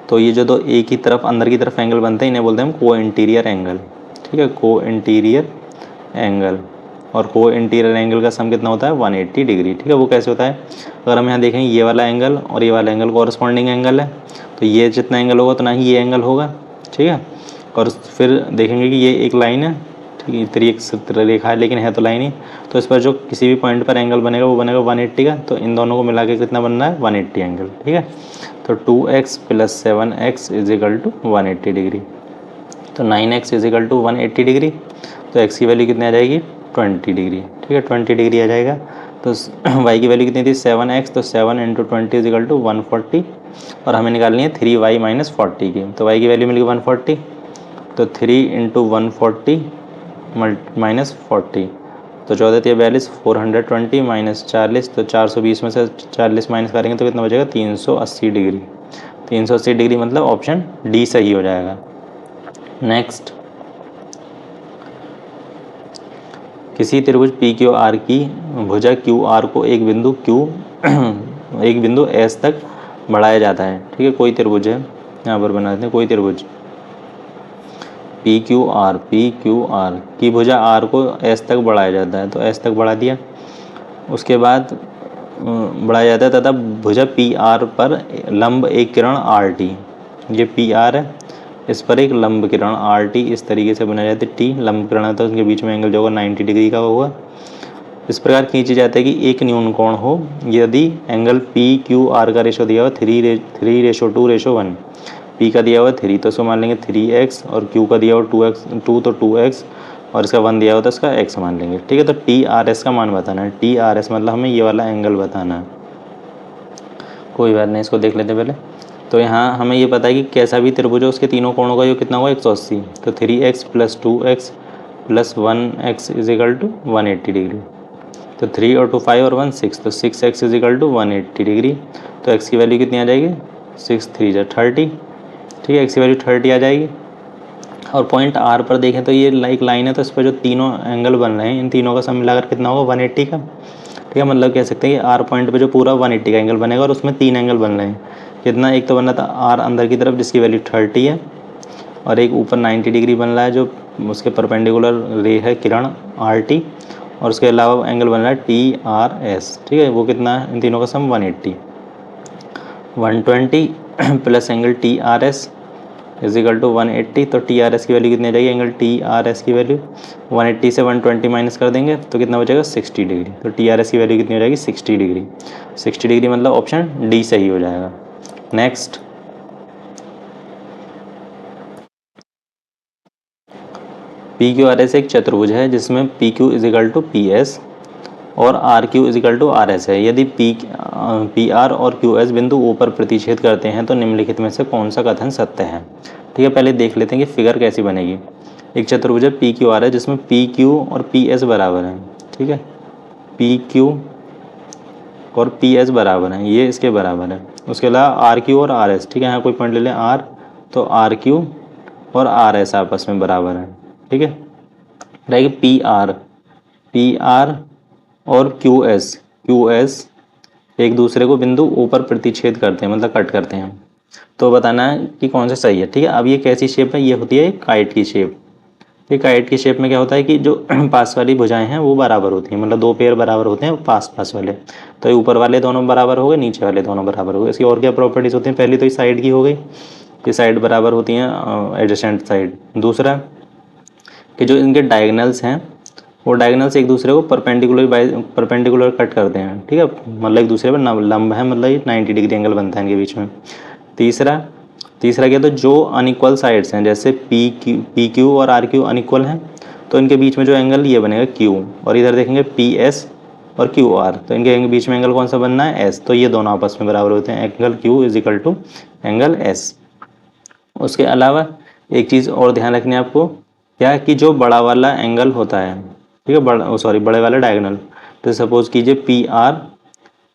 तो ये जो दो एक ही तरफ अंदर की तरफ एंगल बनते हैं इन्हें बोलते हैं हम को इंटीरियर एंगल। ठीक है, को इंटीरियर एंगल, और को इंटीरियर एंगल का सम कितना होता है 180 डिग्री। ठीक है, वो कैसे होता है, अगर हम यहाँ देखें ये वाला एंगल और ये वाला एंगल कॉरस्पॉन्डिंग एंगल है, तो ये जितना एंगल होगा उतना ही ये एंगल होगा। ठीक है, और फिर देखेंगे कि ये एक लाइन है, ठीक है, तिर्यक रेखा है लेकिन है तो लाइन ही, तो इस पर जो किसी भी पॉइंट पर एंगल बनेगा वो बनेगा 180 का, तो इन दोनों को मिला के कितना बनना है 180 एंगल। ठीक है, तो 2x plus 7x is equal to 180 degree, तो 9x is equal to 180 degree, तो x की वैल्यू कितनी आ जाएगी 20 डिग्री। ठीक है, 20 डिग्री आ जाएगा। तो y की वैल्यू कितनी थी 7x, तो 7 इंटू 20 इज इक्वल टू 140 और हमें निकालनी है 3y माइनस 40 की, तो y की वैल्यू मिल गई 140, तो 3 इंटू 140 माइनस 40, तो 14 या 42, 420 माइनस 40, तो 420 में से 40 माइनस करेंगे तो कितना बचेगा 380 डिग्री। 380 डिग्री मतलब ऑप्शन डी सही हो जाएगा। नेक्स्ट, किसी त्रिभुज पी क्यू आर की भुजा क्यू आर को एक बिंदु एस तक बढ़ाया जाता है। ठीक है, कोई त्रिभुज है, यहाँ पर बना देते हैं कोई त्रिभुज पी क्यू आर की भुजा आर को एस तक बढ़ाया जाता है, तो एस तक बढ़ा दिया। उसके बाद बढ़ाया जाता है तथा भुजा पी आर पर लंब एक किरण आर टी, ये पी आर है, इस पर एक लंब किरण आर टी इस तरीके से बनाया जाता है। टी लंब किरण है तो उनके बीच में एंगल जो होगा 90 डिग्री का होगा। इस प्रकार खींची जाता है कि एक न्यून कोण हो यदि एंगल पी क्यू आर का रेशो दिया हुआ 3:2:1, पी का दिया हुआ 3 तो उसको मान लेंगे 3x, और क्यू का दिया हुआ 2 तो 2x, और इसका 1 दिया हुआ तो इसका x मान लेंगे। ठीक है, तो टी आर एस का मान बताना है। टी आर एस मतलब हमें ये वाला एंगल बताना है। कोई बात नहीं, इसको देख लेते पहले। तो यहाँ हमें ये पता है कि कैसा भी त्रिभुज हो उसके तीनों कोणों का जो कितना होगा 180, तो 3x + 2x + 1x = 180 डिग्री, तो 3 और 2 5 और 1 6, तो 6x = 180 डिग्री। तो x की वैल्यू कितनी आ जाएगी 6 3 जा 30। ठीक है, x की वैल्यू 30 आ जाएगी। और पॉइंट R पर देखें तो ये एक लाइन है, तो इस पर जो तीनों एंगल बन रहे हैं इन तीनों का सम मिलाकर कितना होगा 180 का। ठीक है, मतलब कह सकते हैं कि R पॉइंट पे जो पूरा 180 का एंगल बनेगा और उसमें 3 एंगल बन रहे हैं। कितना, एक तो बन रहा था R अंदर की तरफ जिसकी वैल्यू 30 है, और एक ऊपर 90 डिग्री बन रहा है जो उसके परपेंडिकुलर रे है किरण RT, और उसके अलावा एंगल बन रहा है TRS। ठीक है, वो कितना है, इन तीनों का सम 180। 120 प्लस एंगल TRS = 180, तो TRS की वैल्यू कितनी आ जाएगी, एंगल TRS की वैल्यू 180 से 120 माइनस कर देंगे तो कितना बचेगा 60 डिग्री। तो TRS की वैल्यू कितनी हो जाएगी 60 डिग्री। 60 डिग्री मतलब ऑप्शन डी सही हो जाएगा। नेक्स्ट, PQRS एक चतुर्भुज है जिसमें PQ = PS और RQ = RS है। यदि PR और QS बिंदु O पर प्रतिच्छेद करते हैं तो निम्नलिखित में से कौन सा कथन सत्य है। ठीक है, पहले देख लेते हैं कि फिगर कैसी बनेगी। एक चतुर्भुज है PQR है जिसमें PQ और PS बराबर हैं। ठीक है, PQ और PS बराबर हैं, ये इसके बराबर है। उसके अलावा RQ और RS, ठीक है, यहाँ कोई पॉइंट ले लें R, तो RQ और RS आपस में बराबर हैं। ठीक है, रहेगी PR और QS एक दूसरे को बिंदु O पर प्रतिच्छेद करते हैं, मतलब कट करते हैं। तो बताना है कि कौन सा सही है। ठीक है, अब ये कैसी शेप है, ये होती है काइट की शेप। ये काइट की शेप में क्या होता है कि जो पास वाली भुजाएं हैं वो बराबर होती हैं, मतलब दो पेयर बराबर होते हैं पास वाले। तो ये ऊपर वाले दोनों बराबर हो गए, नीचे वाले दोनों बराबर हो गए। इसकी और क्या प्रॉपर्टीज़ होती हैं, पहली तो इस साइड की हो गई, ये साइड बराबर होती हैं एडजेसेंट साइड। दूसरा कि जो इनके डायगनल्स हैं वो डायगनल्स एक दूसरे को परपेंडिकुलर कट करते हैं। ठीक है, मतलब एक दूसरे पर लंब है, मतलब ये 90 डिग्री एंगल बनता है इनके बीच में। तीसरा क्या, तो जो अनइक्वल साइड्स हैं जैसे पी क्यू और आर क्यू अनइक्वल हैं तो इनके बीच में जो एंगल ये बनेगा क्यू, और इधर देखेंगे पी एस और क्यू आर, तो इनके बीच में एंगल कौन सा बनना है एस, तो ये दोनों आपस में बराबर होते हैं, एंगल क्यू = एंगल एस। उसके अलावा एक चीज़ और ध्यान रखनी है आपको, क्या कि जो बड़ा वाला एंगल होता है, ठीक है, बड़े वाला डायगोनल, तो सपोज कीजिए पी आर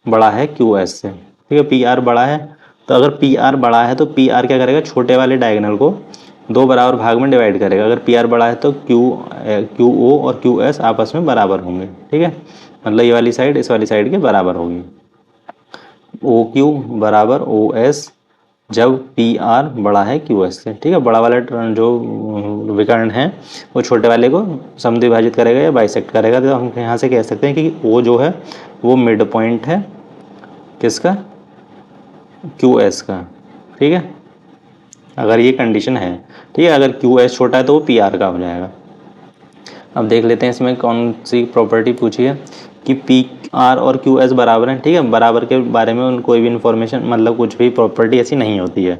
बड़ा है क्यू एस से। ठीक है, पी आर बड़ा है, तो अगर पी आर बड़ा है तो पी आर क्या करेगा, छोटे वाले डायगोनल को दो बराबर भाग में डिवाइड करेगा। अगर पी आर बड़ा है तो क्यू ओ और क्यू एस आपस में बराबर होंगे। ठीक है, मतलब ये वाली साइड इस वाली साइड के बराबर होगी। ओ क्यू बराबर ओ एस जब पी आर बड़ा है क्यू एस से। ठीक है, बड़ा वाला जो विकर्ण है वो छोटे वाले को समद्विभाजित करेगा या बाइसेक्ट करेगा। तो हम यहाँ से कह सकते हैं कि ओ जो है वो मिड पॉइंट है किसका, क्यू एस का। ठीक है, अगर ये कंडीशन है। ठीक है, अगर क्यू एस छोटा है तो वो पी आर का हो जाएगा। अब देख लेते हैं इसमें कौन सी प्रॉपर्टी पूछी है कि पी आर और क्यू एस बराबर हैं। ठीक है, बराबर के बारे में कोई भी इंफॉर्मेशन, मतलब कुछ भी प्रॉपर्टी ऐसी नहीं होती है।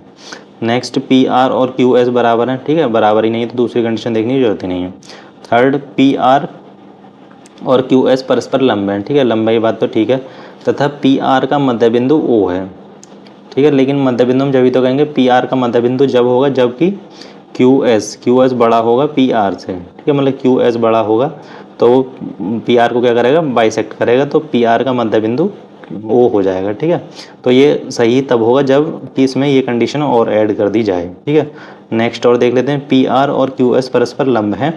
नेक्स्ट, पी आर और क्यू एस बराबर हैं। ठीक है, बराबर ही नहीं है तो दूसरी कंडीशन देखने की जरूरत ही नहीं है। थर्ड, पी आर और क्यू एस परस्पर लंब हैं। ठीक है, लंबाई बात तो ठीक है, तथा पी आर का मध्य बिंदु ओ है। ठीक है, लेकिन मध्य बिंदु हम जब भी तो कहेंगे पी आर का मध्य बिंदु जब होगा जबकि क्यू एस बड़ा होगा पी आर से, ठीक है, मतलब क्यू एस बड़ा होगा तो वो पी आर को क्या करेगा, बाइसेक्ट करेगा, तो पी आर का मध्य बिंदु ओ हो जाएगा, ठीक है। तो ये सही तब होगा जब कि इसमें ये कंडीशन और ऐड कर दी जाए, ठीक है। नेक्स्ट और देख लेते हैं, पी आर और क्यू एस परस्पर लंब है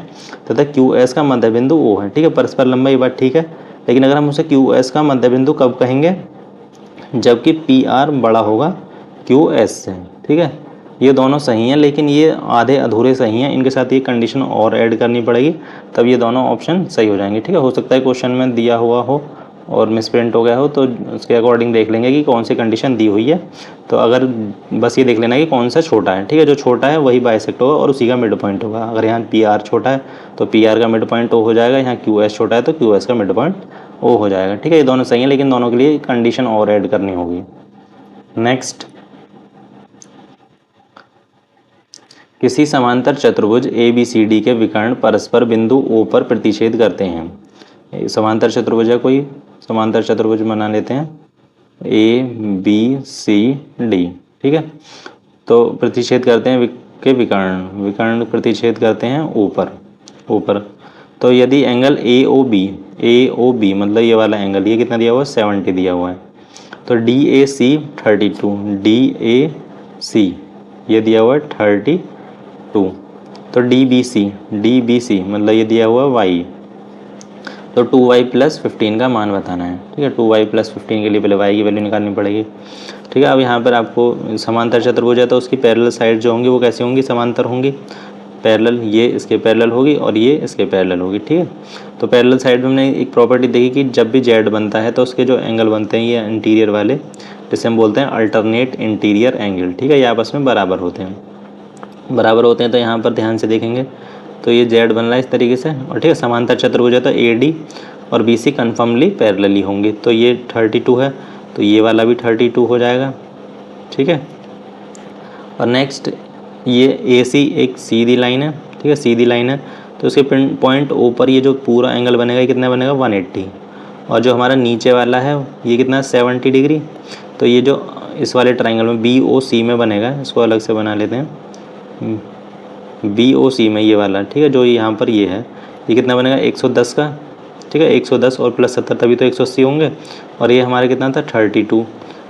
तथा क्यू एस का मध्य बिंदु ओ है, ठीक है। परस्पर लंब ये बात ठीक है, लेकिन अगर हम उसे क्यू एस का मध्य बिंदु कब कहेंगे, जबकि पी आर बड़ा होगा क्यू एस से, ठीक है। ये दोनों सही हैं, लेकिन ये आधे अधूरे सही हैं, इनके साथ ये कंडीशन और ऐड करनी पड़ेगी, तब ये दोनों ऑप्शन सही हो जाएंगे, ठीक है। हो सकता है क्वेश्चन में दिया हुआ हो और मिसप्रिंट हो गया हो, तो उसके अकॉर्डिंग देख लेंगे कि कौन सी कंडीशन दी हुई है। तो अगर बस ये देख लेना कि कौन सा छोटा है, ठीक है, जो छोटा है वही बाइसेक्ट होगा और उसी का मिड पॉइंट होगा। अगर यहाँ पी आर छोटा है तो पी आर का मिड पॉइंट ओ हो जाएगा, यहाँ क्यू एस छोटा है तो क्यू एस का मिड पॉइंट ओ हो जाएगा, ठीक है। ये दोनों सही है, लेकिन दोनों के लिए कंडीशन और ऐड करनी होगी। नेक्स्ट, किसी समांतर चतुर्भुज ए बी सी डी के विकर्ण परस्पर बिंदु ओ पर प्रतिच्छेद करते हैं। समांतर चतुर्भुज है कोई, समांतर चतुर्भुज बना लेते हैं ए बी सी डी, ठीक है। तो प्रतिच्छेद करते हैं के विकर्ण, विकर्ण प्रतिच्छेद करते हैं ऊपर ऊपर। तो यदि एंगल ए ओ बी मतलब ये वाला एंगल, ये कितना दिया हुआ है, 70 दिया हुआ है। तो D A C 32, D A सी ये दिया हुआ है 32। तो डी बी सी मतलब ये दिया हुआ है वाई, तो 2y + 15 का मान बताना है, ठीक है। 2y + 15 के लिए पहले y की वैल्यू निकालनी पड़ेगी, ठीक है। अब यहाँ पर आपको समांतर चतुर्भुज है तो उसकी पैरेलल साइड जो होंगी वो कैसी होंगी, समांतर होंगी। पैरेलल ये इसके पैरेलल होगी और ये इसके पैरेलल होगी, ठीक है। तो पैरेलल साइड में हमने एक प्रॉपर्टी देखी कि जब भी जेड बनता है तो उसके जो एंगल बनते हैं ये इंटीरियर वाले, जिसे हम बोलते हैं अल्टरनेट इंटीरियर एंगल, ठीक है, ये आपस में बराबर होते हैं। तो यहाँ पर ध्यान से देखेंगे तो ये जेड बन रहा है इस तरीके से, और ठीक है, समांतर चतुर्भुज है तो ए डी और बी सी कन्फर्मली पैरेलली होंगी। तो ये 32 है तो ये वाला भी 32 हो जाएगा, ठीक है। और नेक्स्ट, ये ए सी एक सीधी लाइन है, ठीक है, सीधी लाइन है, तो उसके पॉइंट ओ पर ये जो पूरा एंगल बनेगा ये कितना बनेगा, 180। और जो हमारा नीचे वाला है ये कितना, 70 डिग्री। तो ये जो इस वाले ट्राइंगल में बी ओ सी में बनेगा, इसको अलग से बना लेते हैं, बी ओ सी में ये वाला, ठीक है, जो यहाँ पर ये है, ये कितना बनेगा, 110 का, ठीक है, 110 और +70 तभी तो 180 होंगे। और ये हमारे कितना था, 32,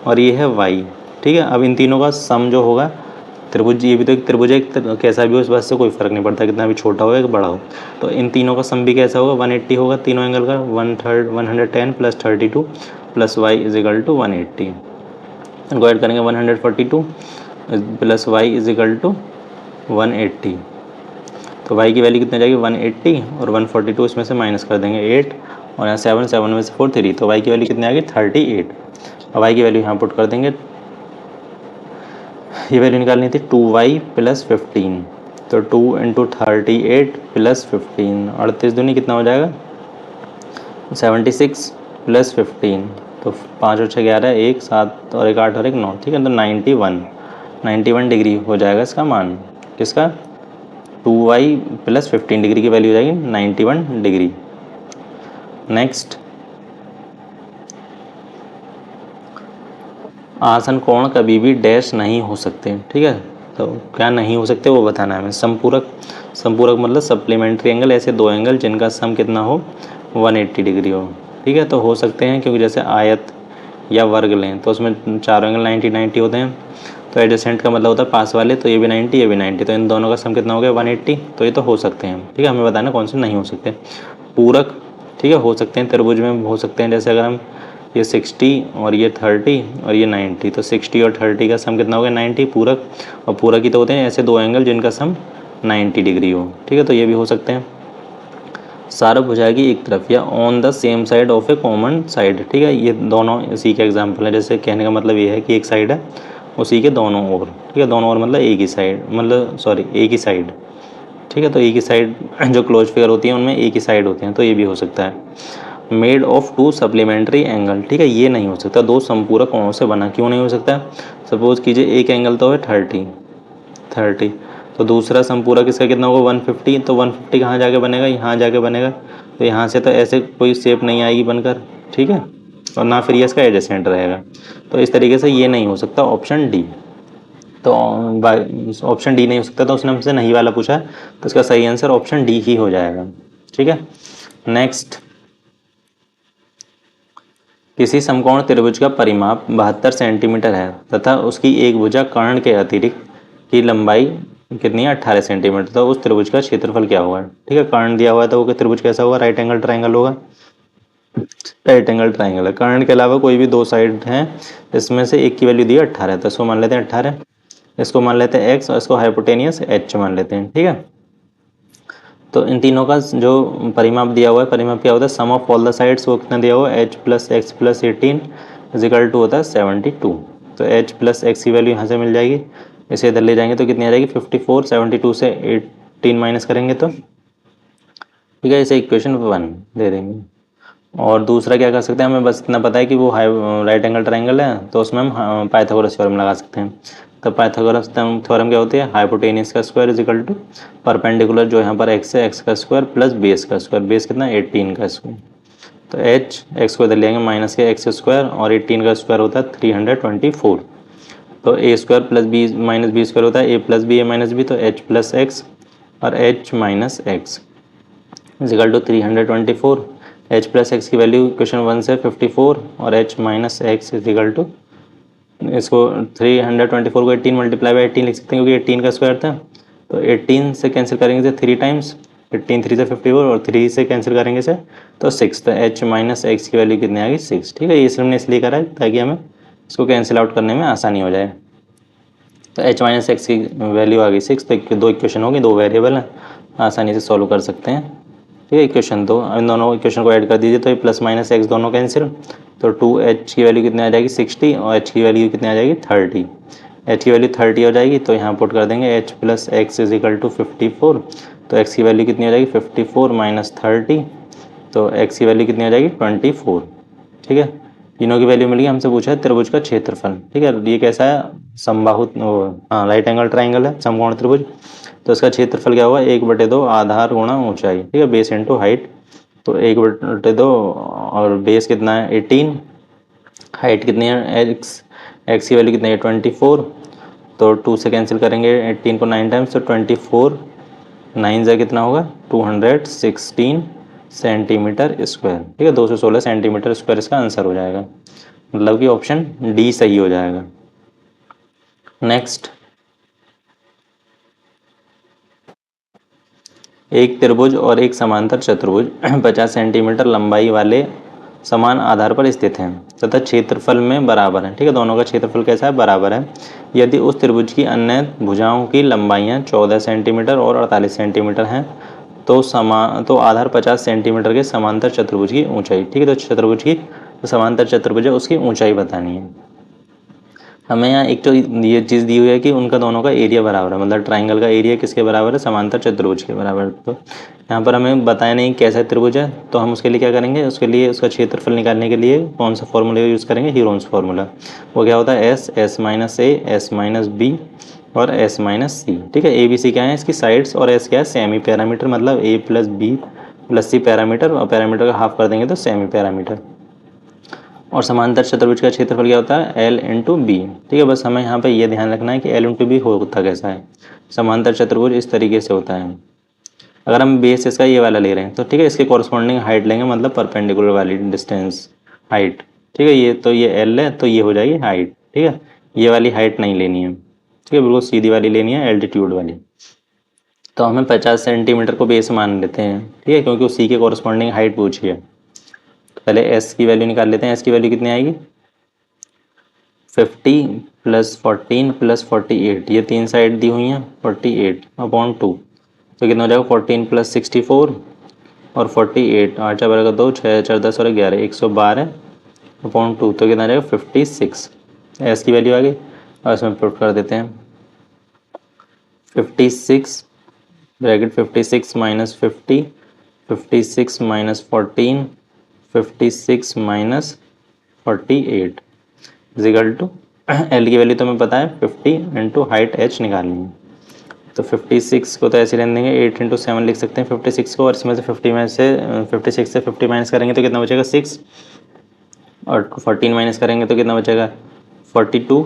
और ये है वाई, ठीक है। अब इन तीनों का सम जो होगा, त्रिभुज, ये भी तो एक त्रिभुज है, कैसा भी हो इस बात से कोई फ़र्क नहीं पड़ता, कितना भी छोटा हो या बड़ा हो। तो इन तीनों का सम भी कैसा होगा, 180 होगा, तीनों एंगल का 110 + 32 + y = 180। इनको ऐड करेंगे 142 + y = 180। तो y की वैल्यू कितनी जाएगी, 180, और 142 इसमें से माइनस कर देंगे 8, और यहाँ 7 में से 4 3, तो y की वैल्यू कितनी आ गई, 38। और y की वैल्यू यहाँ पुट कर देंगे, ये वैल्यू निकालनी थी 2y + 15, तो 2 × 38 + 15, 38 दूनी कितना हो जाएगा, 76 + 15, तो 5 और 6 11, 1 7 और 1 8 और 1 9, ठीक है। तो 91 डिग्री हो जाएगा इसका मान, किसका, 2y + 15 डिग्री की वैल्यू हो जाएगी 91 डिग्री। नेक्स्ट, आसन कोण कभी भी डैश नहीं हो सकते, ठीक है। तो क्या नहीं हो सकते वो बताना है हमें। संपूरक मतलब सप्लीमेंट्री एंगल, ऐसे दो एंगल जिनका सम कितना हो, 180 डिग्री हो, ठीक है। तो हो सकते हैं, क्योंकि जैसे आयत या वर्ग लें तो उसमें चारों एंगल 90 होते हैं। तो एडजेसेंट का मतलब होता है पास वाले, तो ये भी 90 ये भी 90, तो इन दोनों का सम कितना हो गया, 180। तो ये तो हो सकते हैं, ठीक है, हमें बताना कौन से नहीं हो सकते। पूरक, ठीक है, हो सकते हैं, त्रिभुज में हो सकते हैं, जैसे अगर हम ये 60 और ये 30 और ये 90, तो 60 और 30 का सम कितना हो गया, 90 पूरक। और पूरक ही तो होते हैं ऐसे दो एंगल जिनका सम 90 डिग्री हो, ठीक है, तो ये भी हो सकते हैं। सार्वभुजा की एक तरफ या on the same side of A common side, ठीक है, ये दोनों इसी के एग्जाम्पल है। जैसे कहने का मतलब ये है कि एक साइड है उसी के दोनों ओर, ठीक है, दोनों ओर मतलब एक ही साइड, मतलब सॉरी एक ही साइड, ठीक है। तो एक ही साइड जो क्लोज फिगर होती है उनमें एक ही साइड होते हैं, तो ये भी हो सकता है। मेड ऑफ 2 सप्लीमेंट्री एंगल, ठीक है, ये नहीं हो सकता, दो संपूरक कोणों से बना। क्यों नहीं हो सकता, सपोज कीजिए एक एंगल तो है 30, तो दूसरा संपूरक इसका कितना होगा, 150, तो 150 कहाँ जाके बनेगा, यहाँ जाके बनेगा। तो यहाँ से तो ऐसे कोई शेप नहीं आएगी बनकर, ठीक है, और ना फिर ये इसका एडजेसेंट रहेगा। तो इस तरीके से ये नहीं हो सकता, ऑप्शन डी। तो ऑप्शन डी नहीं हो सकता, तो उसने हमसे नहीं वाला पूछा, तो इसका सही आंसर ऑप्शन डी ही हो जाएगा। ठीक है, नेक्स्ट, किसी समकोण त्रिभुज का परिमाप 72 सेंटीमीटर है तथा उसकी एक भुजा कर्ण के अतिरिक्त की लंबाई कितनी है, 18 सेंटीमीटर, तो उस त्रिभुज का क्षेत्रफल क्या होगा। ठीक है, कर्ण दिया हुआ है तो वो त्रिभुज कैसा होगा, राइट एंगल ट्राइंगल होगा, राइट एंगल ट्राइंगल है। कर्ण के अलावा कोई भी दो साइड हैं, इसमें से एक की वैल्यू दी है 18, तो इसको मान लेते हैं 18, इसको मान लेते हैं x और इसको हाइपोटेनियस h मान लेते हैं। ठीक है, तो इन तीनों का जो परिमाप दिया हुआ है, परिमाप क्या होता है, sum of all the sides, वो कितना दिया हुआ है, h plus x plus 18 is equal to होता है 72। तो h प्लस एक्स की वैल्यू यहाँ से मिल जाएगी, इसे इधर ले जाएंगे तो कितनी आ जाएगी 54, 72 से 18 माइनस करेंगे तो, ठीक है, इसे इक्वेशन 1 दे देंगे। और दूसरा क्या कर सकते हैं, हमें बस इतना पता है कि वो राइट एंगल ट्राइंगल है, तो उसमें हम पाइथागोरस थ्योरम लगा सकते हैं। तो पाइथागोरस थ्योरम क्या होती है, हाइपोटेनियस का square is equal to perpendicular, जो यहाँ पर एक्स है, एक्स का स्क्वायर प्लस बेस का स्क्वायर, बेस कितना 18 का स्क्वायर, तो एच एक्स को इधर लेंगे माइनस के एक्स स्क्वायर और 18 का स्क्वायर होता है 324, तो A square plus B minus B square होता है A plus B A minus B, तो एच प्लस एक्स और H minus X equal to 324। H plus x की वैल्यू क्वेश्चन 1 से 54 और H minus X equal to, इसको 324 को 18 multiply by 18 लिख सकते हैं क्योंकि 18 का स्क्वायर था, तो 18 से कैंसिल करेंगे से 3 टाइम्स, 18 3 से 54 और 3 से कैंसिल करेंगे से तो 6, तो एच माइनस एक्स की वैल्यू कितनी आ गई 6। ठीक है, ये सिर्फ हमने इसलिए करा है ताकि हमें इसको कैंसिल आउट करने में आसानी हो जाए। तो एच माइनस एक्स की वैल्यू आ गई 6, तो दो इक्वेशन होगी, दो वेरिएबल हैं, आसानी से सॉल्व कर सकते हैं। ठीक है, इक्वेशन दो, इन दोनों इक्वेशन को ऐड कर दीजिए तो ये प्लस माइनस एक्स दोनों कैंसिल, तो 2h की वैल्यू कितनी आ जाएगी 60 और h की वैल्यू कितनी आ जाएगी 30, h की वैल्यू 30 हो जाएगी, तो यहाँ पुट कर देंगे h plus x is equal to 54, तो x की वैल्यू कितनी हो जाएगी 54 माइनस 30, तो x की वैल्यू कितनी हो जाएगी 24। ठीक है, तीनों की वैल्यू मिली, हमसे पूछा है त्रिभुज का क्षेत्रफल। ठीक है, ये कैसा है, समबाहु, हाँ राइट एंगल ट्राइंगल है, समकोण त्रिभुज, तो इसका क्षेत्रफल क्या होगा 1/2 आधार गुणा ऊंचाई। ठीक है, बेस इंटू हाइट, तो 1/2 और बेस कितना है 18, हाइट कितनी है एक्स, एक्स की वैल्यू कितनी है 24, तो 2 से कैंसिल करेंगे 18 को 9 टाइम्स, तो 24 9 जा कितना होगा 216 सेंटीमीटर स्क्वायर। ठीक है, 216 सेंटीमीटर स्क्वायर इसका आंसर हो जाएगा, मतलब कि ऑप्शन डी सही हो जाएगा। नेक्स्ट, एक त्रिभुज और एक समांतर चतुर्भुज 50 सेंटीमीटर लंबाई वाले समान आधार पर स्थित हैं तथा क्षेत्रफल में बराबर है। ठीक है, दोनों का क्षेत्रफल कैसा है, बराबर है। यदि उस त्रिभुज की अन्य भुजाओं की लंबाइयाँ 14 सेंटीमीटर और 48 सेंटीमीटर हैं तो आधार 50 सेंटीमीटर के समांतर चतुर्भुज की ऊंचाई। ठीक है, तो चतुर्भुज की समांतर चतुर्भुज है उसकी ऊंचाई बतानी है हमें। यहाँ एक तो ये चीज़ दी हुई है कि उनका दोनों का एरिया बराबर है, मतलब ट्राइंगल का एरिया किसके बराबर है, समांतर चतुर्भुज के बराबर है। तो यहाँ पर हमें बताया नहीं कैसा त्रिभुज है, तो हम उसके लिए क्या करेंगे, उसके लिए उसका क्षेत्रफल निकालने के लिए कौन सा फॉर्मूला यूज़ करेंगे, हीरोन्स फार्मूला। वो क्या होता है एस, एस माइनस ए, एस माइनस बी और एस माइनस सी। ठीक है, ए बी सी क्या है इसकी साइड्स और एस क्या है सेमी पैरामीटर, मतलब ए प्लस बी प्लस सी पैरामीटर, और पैरामीटर का हाफ कर देंगे तो सेमी पैरामीटर। और समांतर चतुर्भुज का क्षेत्रफल क्या होता है L इंटू बी। ठीक है, बस हमें यहाँ पे ये ध्यान रखना है कि L इंटू बी होता कैसा है। समांतर चतुर्भुज इस तरीके से होता है, अगर हम बेस इसका ये वाला ले रहे हैं तो ठीक है, इसके कॉरस्पॉन्डिंग हाइट लेंगे, मतलब परपेंडिकुलर वाली डिस्टेंस हाइट। ठीक है, ये तो ये L है तो ये हो जाएगी हाइट। ठीक है, ये वाली हाइट नहीं लेनी है, ठीक है, बिल्कुल सीधी वाली लेनी है, एल्टीट्यूड वाली। तो हमें 50 सेंटीमीटर को बेस मान लेते हैं, ठीक है, क्योंकि उसी के कॉरस्पॉन्डिंग हाइट पूछी है। पहले एस की वैल्यू निकाल लेते हैं, एस की वैल्यू कितनी आएगी 50 प्लस 14 प्लस 48, ये तीन साइड दी हुई हैं 48/2, तो कितना हो जाएगा 14 प्लस 64 और 48, 8 बराबर 2, 6 4 10 और 11, 112/2, तो कितना आ जाएगा 56। एस की वैल्यू आ गई, और इसमें पुट कर देते हैं 56 bracket 56 minus 50, 56 minus 14, 56 minus 48 is equal to l की वैल्यू तो हमें पता है 50 इंटू हाइट एच निकालनी है। तो 56 को तो ऐसे रहने देंगे, 8 इंटू 7 लिख सकते हैं 56 को, और इसमें से 56 से 50 माइनस करेंगे तो कितना बचेगा 6, और 14 माइनस करेंगे तो कितना बचेगा 42,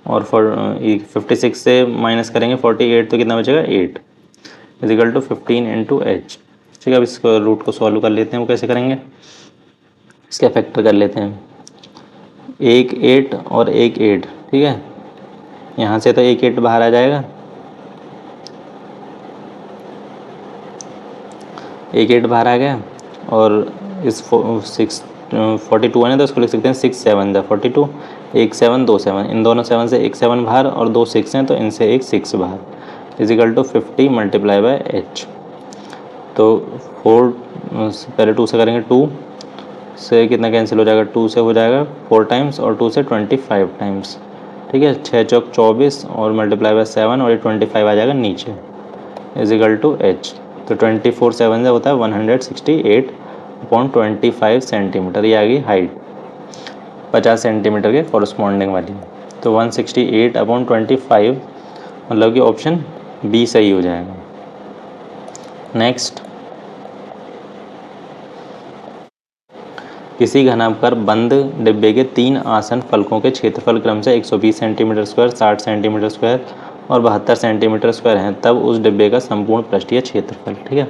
और 56 से माइनस करेंगे 48 तो कितना बचेगा 8 इजिकल टू 15 इंटू एच। ठीक है, अब इसको रूट को सॉल्व कर लेते हैं। वो कैसे करेंगे, इसका फैक्टर कर लेते हैं, एक 8 और एक 8। ठीक है, यहाँ से तो एक 8 बाहर आ जाएगा, एक 8 बाहर आ गया। और इस 42 है ना, तो इसको लिख सकते हैं 6 7 42, एक 7 2 7, इन दोनों 7 से एक 7 बाहर और दो 6 हैं तो इनसे एक 6 बाहर is equal to 50 multiply by h. तो 4 पहले 2 से करेंगे, 2 से कितना कैंसिल हो जाएगा, 2 से हो जाएगा 4 टाइम्स और 2 से 25 टाइम्स। ठीक है, 6 चौक 24 और मल्टीप्लाई बाय 7 और ये 25 आ जाएगा नीचे इजिकल टू एच। तो 24 7 से होता है 168/25 सेंटीमीटर। ये आ गई हाइट 50 सेंटीमीटर के कॉरस्पॉन्डिंग वाली। तो 168/25 मतलब कि ऑप्शन बी सही हो जाएगा। नेक्स्ट, किसी घनाकार बंद डिब्बे के 3 आसन फलकों के क्षेत्रफल क्रमशः 120 सेंटीमीटर स्क्वायर, 60 सेंटीमीटर स्क्वायर और 72 सेंटीमीटर स्क्वायर हैं, तब उस डिब्बे का संपूर्ण पृष्ठीय क्षेत्रफल। ठीक है,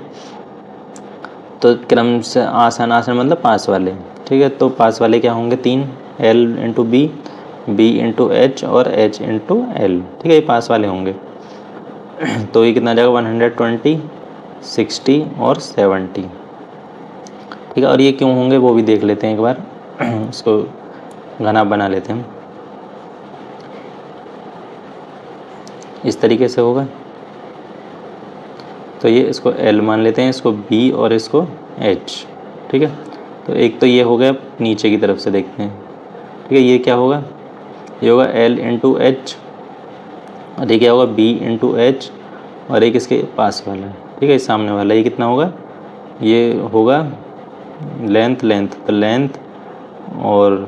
तो क्रम से आसन, आसन मतलब पास वाले। ठीक है, तो पास वाले क्या होंगे, 3 L into b, b into h और एच इंटू एल। ठीक है, ये पास वाले होंगे। तो ये कितना आ जाएगा 120, 60 और 70। ठीक है, और ये क्यों होंगे वो भी देख लेते हैं एक बार। इसको घना बना लेते हैं, इस तरीके से होगा। तो ये इसको L मान लेते हैं, इसको B और इसको H। ठीक है, तो एक तो ये हो गया, नीचे की तरफ से देखते हैं। ठीक है, ये क्या होगा, ये होगा L इंटू एच और ये क्या होगा B इंटू एच और एक इसके पास वाला। ठीक है, सामने वाला ये कितना होगा, ये होगा लेंथ, तो लेंथ और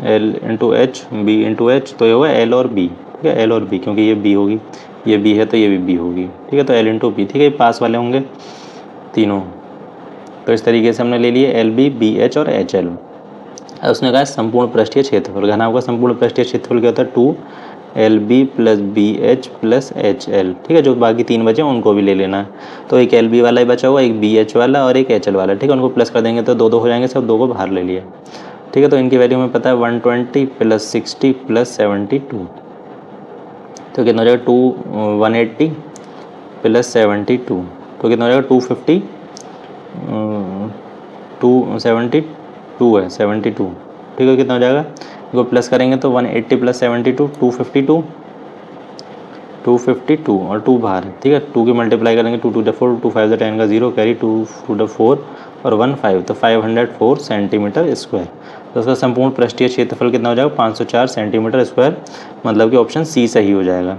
L into h, b into h, तो ये होगा L और B। ठीक है, L और B, क्योंकि ये B होगी, ये B है तो ये भी B होगी। ठीक है, तो L इंटू बी। ठीक है, पास वाले होंगे तीनों। तो इस तरीके से हमने ले लिए LB, BH और HL। उसने कहा संपूर्ण पृष्ठीय क्षेत्रफल, घनाभ का संपूर्ण पृष्ठीय क्षेत्रफल क्या होता है, 2LB plus BH plus HL। ठीक है, जो बाकी 3 बचे उनको भी ले लेना है। तो एक LB वाला ही बचा हुआ, एक BH वाला और एक HL वाला। ठीक है, उनको प्लस कर देंगे तो 2 2 हो जाएंगे, सब 2 को बाहर ले लिया। ठीक है, तो इनकी वैल्यू हमें पता है 120 प्लस 60 प्लस 72। तो कितना हो जाएगा 180 प्लस 72, तो कितना हो जाएगा 250, 272 है 72। ठीक है, कितना हो जाएगा, इसको प्लस करेंगे तो 180 प्लस 72 252, 252 और 2 बाहर है। ठीक है, 2 की मल्टीप्लाई करेंगे, 2 2 4, 2 5 10 का 0 कैरी, 2 2 4 और 1 5, तो 504 सेंटीमीटर स्क्वायर। तो उसका संपूर्ण पृष्ठीय क्षेत्रफल कितना हो जाएगा 504 सेंटीमीटर स्क्वायर, मतलब कि ऑप्शन सी सही हो जाएगा।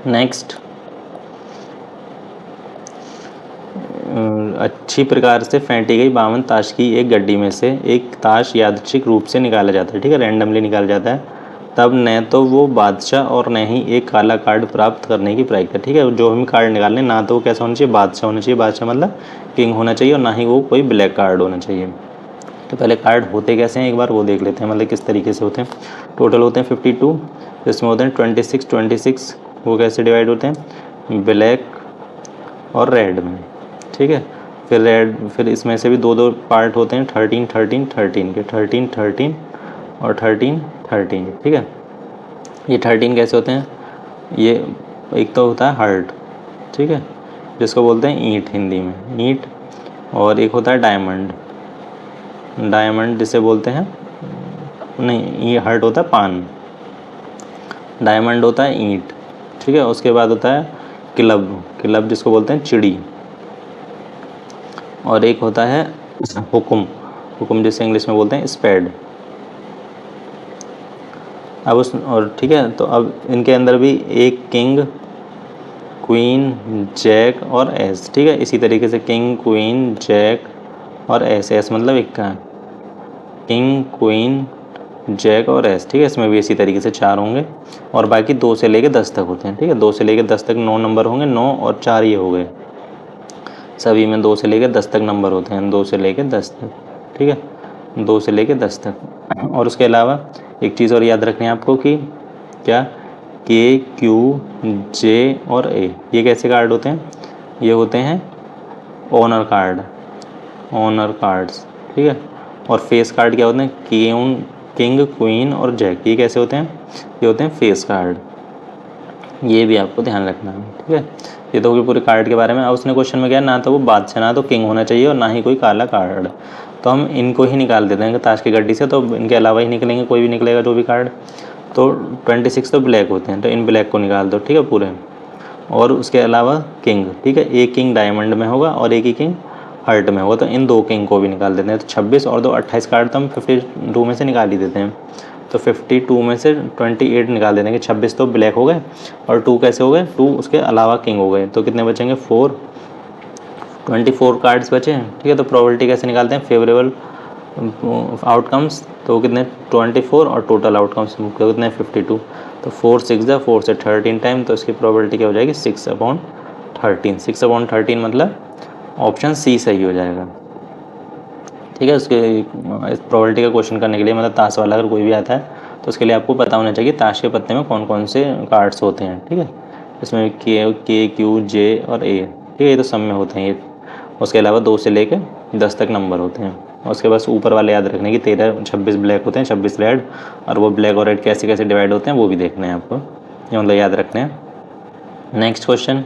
नेक्स्ट, अच्छी प्रकार से फेंटी गई 52 ताश की एक गड्डी में से एक ताश यादृच्छिक रूप से निकाला जाता है। ठीक है, रैंडमली निकाला जाता है, तब न तो वो बादशाह और न ही एक काला कार्ड प्राप्त करने की प्रक्रिया। ठीक है, जो हम कार्ड निकालने, ना तो वो कैसा होना चाहिए, बादशाह होना चाहिए, बादशाह मतलब किंग होना चाहिए, और ना ही वो कोई ब्लैक कार्ड होना चाहिए। तो पहले कार्ड होते कैसे हैं एक बार वो देख लेते हैं, मतलब किस तरीके से होते हैं। टोटल होते हैं 52, इसमें होते हैं 26 वो कैसे डिवाइड होते हैं, ब्लैक और रेड में। ठीक है, फिर रेड, फिर इसमें से भी 2 2 पार्ट होते हैं 13 13 13 के, 13 13 और 13 13। ठीक है, ये 13 कैसे होते हैं, ये एक तो होता है हार्ट। ठीक है, जिसको बोलते हैं ईंट हिंदी में, ईंट। और एक होता है डायमंड, डायमंड जिसे बोलते हैं, नहीं ये हार्ट होता है पान, डायमंड होता है ईंट। ठीक है, उसके बाद होता है क्लब, क्लब जिसको बोलते हैं चिड़ी। और एक होता है हुकुम, हुकुम जिसे इंग्लिश में बोलते हैं स्पेड। अब उस, और ठीक है, तो अब इनके अंदर भी एक किंग, क्वीन, जैक और एस। ठीक है, इसी तरीके से किंग, क्वीन, जैक और एस, एस मतलब इक्का, किंग, क्वीन, जैक और एस। ठीक है, इसमें भी इसी तरीके से 4 होंगे और बाकी 2 से लेके 10 तक होते हैं। ठीक है, 2 से लेके 10 तक 9 नंबर होंगे, 9 और 4 ये हो गए, सभी में 2 से लेके 10 तक नंबर होते हैं, 2 से लेके 10 तक। ठीक है, 2 से लेके 10 तक। और उसके अलावा एक चीज़ और याद रखनी है आपको कि क्या, के, क्यू, जे और ए, ये कैसे कार्ड होते हैं? ये होते हैं ओनर कार्ड, ओनर कार्ड्स, ठीक है। और फेस कार्ड क्या होते हैं? किंग, किंग, क्वीन और जैक, ये कैसे होते हैं? ये होते हैं फेस कार्ड। ये भी आपको ध्यान रखना है, ठीक है। ये तो होगी पूरे कार्ड के बारे में। अब उसने क्वेश्चन में क्या, ना तो वो बादशाह, ना तो किंग होना चाहिए और ना ही कोई काला कार्ड, तो हम इनको ही निकाल देते हैं ताश की गड्डी से, तो इनके अलावा ही निकलेंगे, कोई भी निकलेगा जो भी कार्ड। तो 26 तो ब्लैक होते हैं, तो इन ब्लैक को निकाल दो, ठीक है, पूरे। और उसके अलावा किंग, ठीक है, एक किंग डायमंड में होगा और एक ही किंग हर्ट में होगा, तो इन दो किंग को भी निकाल देते हैं। तो 26 और 2 28 कार्ड तो हम 52 में से निकाल ही देते हैं। तो 52 में से 28 निकाल देते हैं कि 26 तो ब्लैक हो गए और 2 कैसे हो गए, 2 उसके अलावा किंग हो गए, तो कितने बचेंगे 4, 24 कार्ड्स बचे हैं, ठीक है। तो प्रोबेबिलिटी कैसे निकालते हैं? फेवरेबल आउटकम्स, तो कितने 24 और टोटल आउटकम्स कितने 52, तो 4 6 जा 4 से 13 टाइम, तो इसकी प्रोबेबिलिटी क्या हो जाएगी 6/13। 6/13 मतलब ऑप्शन सी सही हो जाएगा, ठीक है। उसके इस प्रोबेबिलिटी का क्वेश्चन करने के लिए, मतलब ताश वाला अगर कोई भी आता है तो उसके लिए आपको पता होना चाहिए ताश के पत्ते में कौन कौन से कार्ड्स होते हैं, ठीक है। इसमें के, क्यू, जे और ए, ठीक है, ये तो सब में होते हैं ये। उसके अलावा 2 से लेकर 10 तक नंबर होते हैं। और उसके बाद ऊपर वाले याद रखने की 13 26 ब्लैक होते हैं, 26 रेड, और वो ब्लैक और रेड कैसे कैसे डिवाइड होते हैं वो भी देखने हैं आपको, ये मतलब याद रखने हैं। नेक्स्ट क्वेश्चन,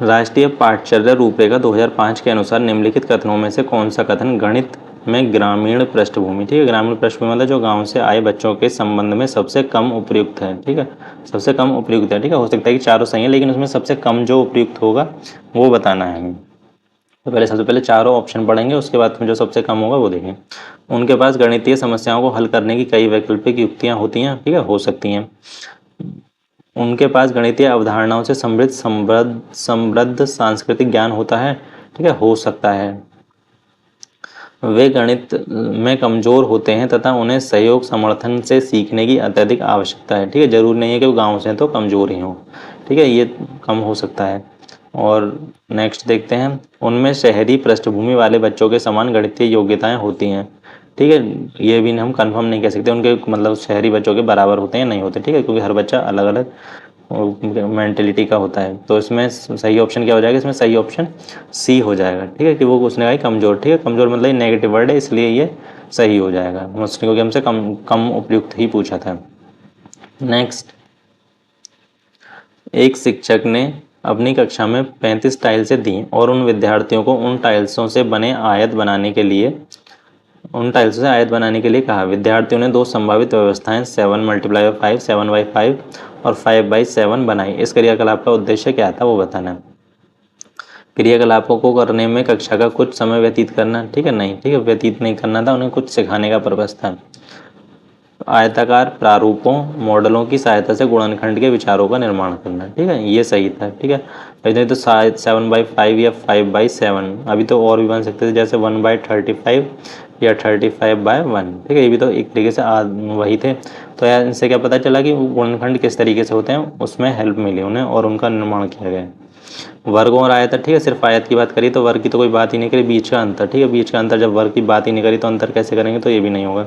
राष्ट्रीय पाठचर्या रूपरेखा 2005 के अनुसार निम्नलिखित कथनों में से कौन सा कथन गणित में ग्रामीण पृष्ठभूमि, ठीक है, ग्रामीण पृष्ठभूमि मतलब जो गांव से आए बच्चों के संबंध में सबसे कम उपयुक्त है, ठीक है, सबसे कम उपयुक्त है, ठीक है। हो सकता है कि चारों सही है, लेकिन उसमें सबसे कम जो उपयुक्त होगा वो बताना है हमें। तो पहले सबसे पहले चारों ऑप्शन पढ़ेंगे, उसके बाद जो सबसे कम होगा वो देखें। उनके पास गणितीय समस्याओं को हल करने की कई वैकल्पिक युक्तियां होती हैं, ठीक है, हो सकती हैं। उनके पास गणितीय अवधारणाओं से समृद्ध समृद्ध समृद्ध सांस्कृतिक ज्ञान होता है, ठीक है, हो सकता है। वे गणित में कमजोर होते हैं तथा उन्हें सहयोग समर्थन से सीखने की अत्यधिक आवश्यकता है, ठीक है, जरूरी नहीं है कि वो गांव से हैं तो कमजोर ही हों, ठीक है, ये कम हो सकता है। और नेक्स्ट देखते हैं, उनमें शहरी पृष्ठभूमि वाले बच्चों के समान गणितीय योग्यताएं होती हैं, ठीक है, ये भी हम कंफर्म नहीं कह सकते उनके मतलब शहरी बच्चों के बराबर होते हैं या नहीं होते, ठीक है, क्योंकि हर बच्चा अलग अलग मेंटेलिटी का होता है। तो इसमें सही ऑप्शन क्या हो जाएगा? इसमें सही ऑप्शन सी हो जाएगा, ठीक है, कि वो उसने कहा कमजोर, ठीक है, कमजोर मतलब नेगेटिव वर्ड है इसलिए ये सही हो जाएगा मोस्टली, क्योंकि हमसे कम कम उपयुक्त ही पूछा था। नेक्स्ट, एक शिक्षक ने अपनी कक्षा में 35 टाइल्सें दी और उन विद्यार्थियों को उन टाइल्सों से आयत बनाने के लिए कहा। विद्यार्थियों ने दो संभावित व्यवस्थाएं 7 × 5 7/5 और 5/7 बनाई। इस क्रियाकलाप का उद्देश्य क्या था वो बताना। क्रियाकलापों को करने में कक्षा का कुछ समय व्यतीत करना, ठीक है, नहीं, ठीक है, व्यतीत नहीं करना था, उन्हें कुछ सिखाने का पर्पस था। आयताकार प्रारूपों मॉडलों की सहायता से गुणनखंड के विचारों का निर्माण करना, ठीक है, ये सही था, ठीक है। नहीं तो 7/5 या 5/7, अभी तो और भी बन सकते थे, जैसे 1/35 या 35/1, ठीक है, ये भी तो एक तरीके से वही थे। तो यार इनसे क्या पता चला कि गुणनखंड किस तरीके से होते हैं, उसमें हेल्प मिली उन्हें और उनका निर्माण किया गया। वर्ग और आयत, ठीक है, सिर्फ आयत की बात करी तो वर्ग की तो कोई बात ही नहीं करी, बीच का अंतर, ठीक है, बीच का अंतर, जब वर्ग की बात ही नहीं करी तो अंतर कैसे करेंगे, तो ये भी नहीं होगा।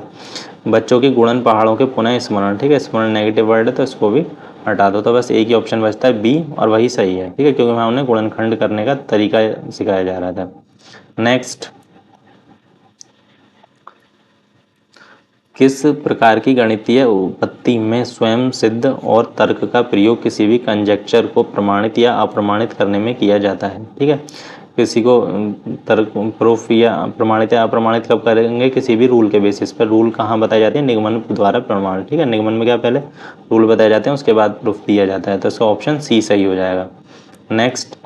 बच्चों की गुणन पहाड़ों के पुनः स्मरण, ठीक है, स्मरण नेगेटिव वर्ड है तो इसको भी हटा दो, तो बस एक ही ऑप्शन बचता है बी और वही सही है, ठीक है, क्योंकि वहाँ उन्हें गुणनखंड करने का तरीका सिखाया जा रहा था। नेक्स्ट, किस प्रकार की गणितीय उत्पत्ति में स्वयं सिद्ध और तर्क का प्रयोग किसी भी कंजेक्चर को प्रमाणित या अप्रमाणित करने में किया जाता है, ठीक है, किसी को तर्क प्रूफ या प्रमाणित या अप्रमाणित कब करेंगे? किसी भी रूल के बेसिस पर। रूल कहाँ बताए जाते हैं? निगमन द्वारा प्रमाण, ठीक है, निगमन में क्या पहले रूल बताए जाते हैं उसके बाद प्रूफ दिया जाता है, तो इसका ऑप्शन सी सही हो जाएगा। नेक्स्ट,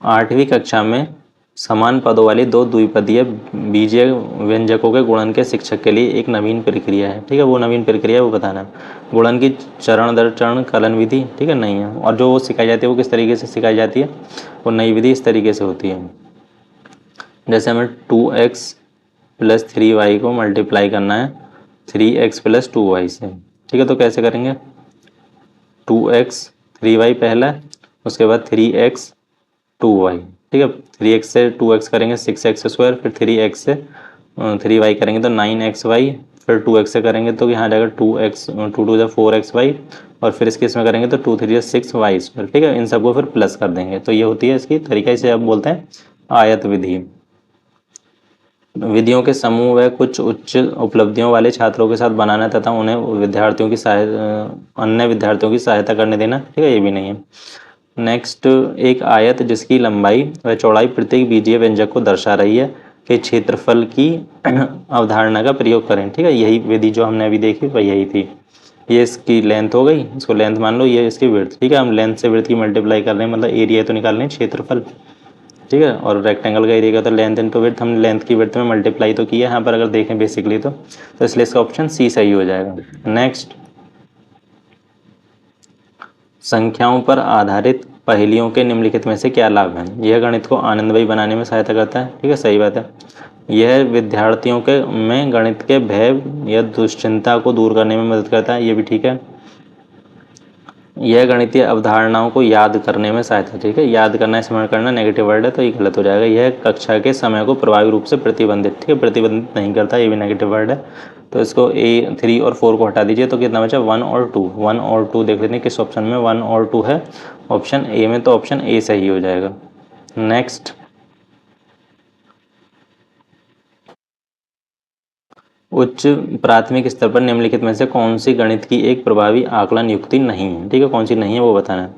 8वीं कक्षा में समान पदों वाली दो द्विपदीय बीजीय व्यंजकों के गुणन के शिक्षक के लिए एक नवीन प्रक्रिया है, ठीक है, वो नवीन प्रक्रिया वो बताना है। गुणन की चरण दर चरण कलन विधि, ठीक है, नहीं है, और जो वो सिखाई जाती है वो किस तरीके से सिखाई जाती है? वो नई विधि इस तरीके से होती है, जैसे हमें 2x + 3y को मल्टीप्लाई करना है 3x + 2y से, ठीक है, तो कैसे करेंगे? 2x 3y पहला, उसके बाद 3x 2y, ठीक है। 3x से 2x करेंगे 6x², फिर 3x से 3y करेंगे तो 9xy, फिर 2x से करेंगे तो यहाँ जाएगा 2x, 2 × 4xy, और फिर इसके इसमें करेंगे तो 2 × 3 = 6y²। ठीक है, इन सबको फिर प्लस कर देंगे तो ये होती है इसकी तरीका, इसे आप बोलते हैं आयत विधि। विधियों के समूह व कुछ उच्च उपलब्धियों वाले छात्रों के साथ बनाना तथा उन्हें अन्य विद्यार्थियों की सहायता करने देना। ठीक है, ये भी नहीं है। नेक्स्ट, एक आयत जिसकी लंबाई व चौड़ाई प्रत्येक बीजीय व्यंजक को दर्शा रही है के क्षेत्रफल की अवधारणा का प्रयोग करें। ठीक है, यही विधि जो हमने अभी देखी वह यही थी। ये इसकी लेंथ हो गई, इसको लेंथ मान लो, ये इसकी विड्थ। ठीक है, हम लेंथ से विड्थ की मल्टीप्लाई कर रहे हैं, मतलब एरिया तो निकाल रहे हैं, क्षेत्रफल। ठीक है, और रेक्टेंगल का एरिया का तो लेंथ इनटू विड्थ, हमने लेंथ की विड्थ में मल्टीप्लाई तो किया यहाँ पर अगर देखें बेसिकली तो इसलिए इसका ऑप्शन सी सही हो जाएगा। नेक्स्ट, संख्याओं पर आधारित पहेलियों के निम्नलिखित में से क्या लाभ हैं? यह गणित को आनंदमयी बनाने में सहायता करता है। ठीक है, सही बात है। यह विद्यार्थियों के में गणित के भय या दुश्चिंता को दूर करने में मदद करता है, ये भी ठीक है। यह गणितीय अवधारणाओं को याद करने में सहायता। ठीक है, याद करना, स्मरण करना नेगेटिव वर्ड है तो ये गलत हो जाएगा। यह कक्षा के समय को प्रभावी रूप से प्रतिबंधित, ठीक है, प्रतिबंधित नहीं करता, ये भी नेगेटिव वर्ड है। तो इसको ए 3 और 4 को हटा दीजिए तो कितना बचा? 1 और 2। 1 और 2 देख लेते हैं किस ऑप्शन में 1 और 2 है, ऑप्शन ए में, तो ऑप्शन ए सही हो जाएगा। नेक्स्ट, उच्च प्राथमिक स्तर पर निम्नलिखित में से कौन सी गणित की एक प्रभावी आकलन युक्ति नहीं है? ठीक है, कौन सी नहीं है वो बताना है।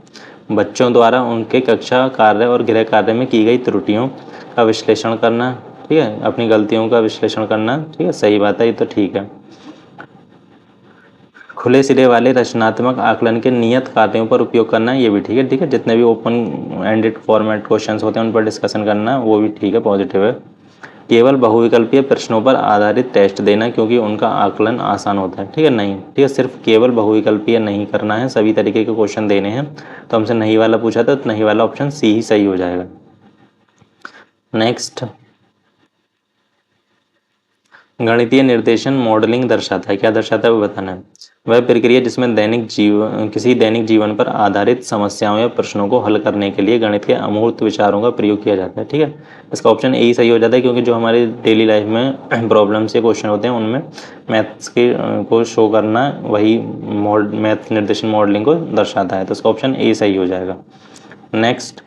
बच्चों द्वारा उनके कक्षा कार्य और गृह कार्य में की गई त्रुटियों का विश्लेषण करना। ठीक है, अपनी गलतियों का विश्लेषण करना। ठीक है, सही बात है, ये तो ठीक है। खुले सिरे वाले रचनात्मक आकलन के नियत कार्यों पर उपयोग करना, ये भी ठीक है। ठीक है, जितने भी ओपन एंडेड फॉर्मेट क्वेश्चंस होते हैं उन पर डिस्कशन करना, वो भी ठीक है, पॉजिटिव है। केवल बहुविकल्पीय प्रश्नों पर आधारित टेस्ट देना क्योंकि उनका आकलन आसान होता है। ठीक है, नहीं, ठीक है, सिर्फ केवल बहुविकल्पीय नहीं करना है, सभी तरीके के क्वेश्चन देने हैं। तो हमसे नहीं वाला पूछा था तो नहीं वाला ऑप्शन सी ही सही हो जाएगा। नेक्स्ट, गणितीय निर्देशन मॉडलिंग दर्शाता है, क्या दर्शाता है वो बताना है। वह प्रक्रिया जिसमें किसी दैनिक जीवन पर आधारित समस्याओं या प्रश्नों को हल करने के लिए गणित के अमूर्त विचारों का प्रयोग किया जाता है। ठीक है, इसका ऑप्शन ए ही सही हो जाता है क्योंकि जो हमारे डेली लाइफ में प्रॉब्लम्स या क्वेश्चन होते हैं उनमें मैथ्स के को शो करना वही मैथ निर्देशन मॉडलिंग को दर्शाता है, तो इसका ऑप्शन ए सही हो जाएगा। नेक्स्ट,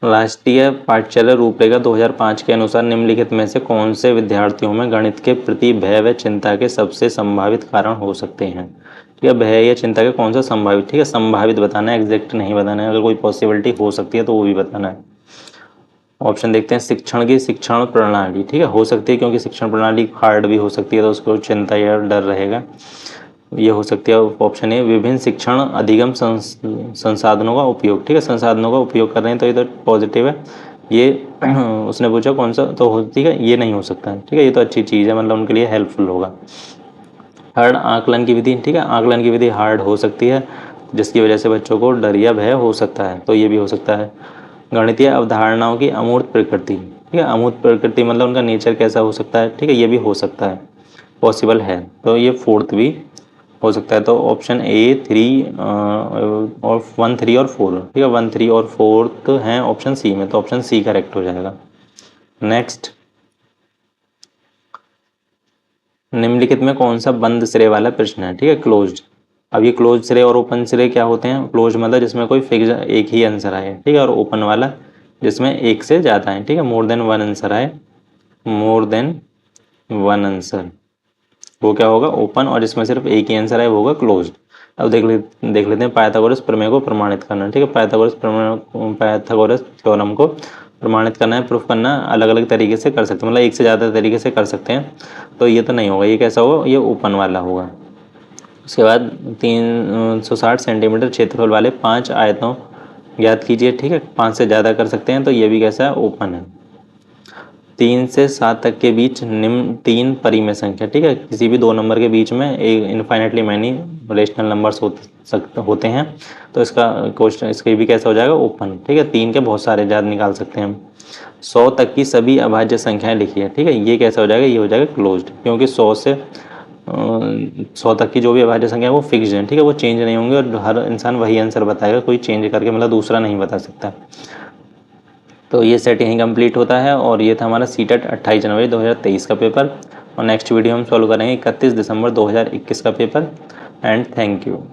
राष्ट्रीय पाठ्यचर्या रूपरेखा 2005 के अनुसार निम्नलिखित में से कौन से विद्यार्थियों में गणित के प्रति भय व चिंता के सबसे संभावित कारण हो सकते हैं? ठीक है, भय या चिंता के कौन सा संभावित, ठीक है, संभावित बताना है, एग्जैक्ट नहीं बताना है। अगर कोई पॉसिबिलिटी हो सकती है तो वो भी बताना है। ऑप्शन देखते हैं। शिक्षण प्रणाली, ठीक है, हो सकती है क्योंकि शिक्षण प्रणाली हार्ड भी हो सकती है तो उसको चिंता या डर रहेगा, ये हो सकती है। ऑप्शन ए विभिन्न शिक्षण अधिगम संसाधनों का उपयोग। ठीक है, संसाधनों का उपयोग कर रहे हैं तो ये तो पॉजिटिव है। ये उसने पूछा कौन सा, तो ठीक है, ये नहीं हो सकता है। ठीक है, ये तो अच्छी चीज़ है, मतलब उनके लिए हेल्पफुल होगा। थर्ड, आकलन की विधि। ठीक है, आकलन की विधि हार्ड हो सकती है जिसकी वजह से बच्चों को डर या भय हो सकता है, तो ये भी हो सकता है। गणितीय अवधारणाओं की अमूर्त प्रकृति। ठीक है, अमूर्त प्रकृति मतलब उनका नेचर कैसा हो सकता है। ठीक है, ये भी हो सकता है, पॉसिबल है, तो ये फोर्थ भी हो सकता है। तो ऑप्शन ए 3 और 1, 3 और 4। ठीक है, 1, 3 और 4 हैं ऑप्शन सी में, तो ऑप्शन सी करेक्ट हो जाएगा। नेक्स्ट, निम्नलिखित में कौन सा बंद सिरे वाला प्रश्न है? ठीक है, क्लोज्ड। अब ये क्लोज सिरे और ओपन सिरे क्या होते हैं? क्लोज मतलब जिसमें कोई फिक्स एक ही आंसर आए, ठीक है, और ओपन वाला जिसमें एक से ज़्यादा है। ठीक है, मोर देन वन आंसर आए, मोर देन वन आंसर, वो क्या होगा? ओपन, और जिसमें सिर्फ एक ही आंसर है वो होगा क्लोज्ड। अब देख लेते हैं पाइथागोरस प्रमेय को प्रमाणित करना। ठीक है, पाइथागोरस थ्योरम को प्रमाणित करना है, प्रूफ करना अलग अलग तरीके से कर सकते हैं, मतलब एक से ज़्यादा तरीके से कर सकते हैं। तो ये तो नहीं होगा, ये कैसा होगा? ये ओपन वाला होगा। उसके बाद 360 सेंटीमीटर क्षेत्रफल वाले 5 आयतों ज्ञात कीजिए। ठीक है, 5 से ज़्यादा कर सकते हैं, तो ये भी कैसा है? ओपन है। 3 से 7 तक के बीच निम्न 3 परिमेय संख्या। ठीक है, किसी भी 2 नंबर के बीच में एक इनफाइनेटली मैनी रेशनल नंबर्स होते हैं, तो इसका क्वेश्चन इसके भी कैसा हो जाएगा? ओपन। ठीक है, 3 के बहुत सारे ज़्यादा निकाल सकते हैं हम। 100 तक की सभी अभाज्य संख्याएं लिखिए। ठीक है, ये कैसा हो जाएगा? ये हो जाएगा क्लोज्ड, क्योंकि 100 से 100 तक की जो भी अभाज्य संख्या है वो फिक्स्ड है, ठीक है, वो चेंज नहीं होंगे और हर इंसान वही आंसर बताएगा, कोई चेंज करके मतलब दूसरा नहीं बता सकता। तो ये सेट यहीं कंप्लीट होता है और ये था हमारा सीटेट 28 जनवरी 2023 का पेपर। और नेक्स्ट वीडियो हम सॉल्व करेंगे 31 दिसंबर 2021 का पेपर। And thank you.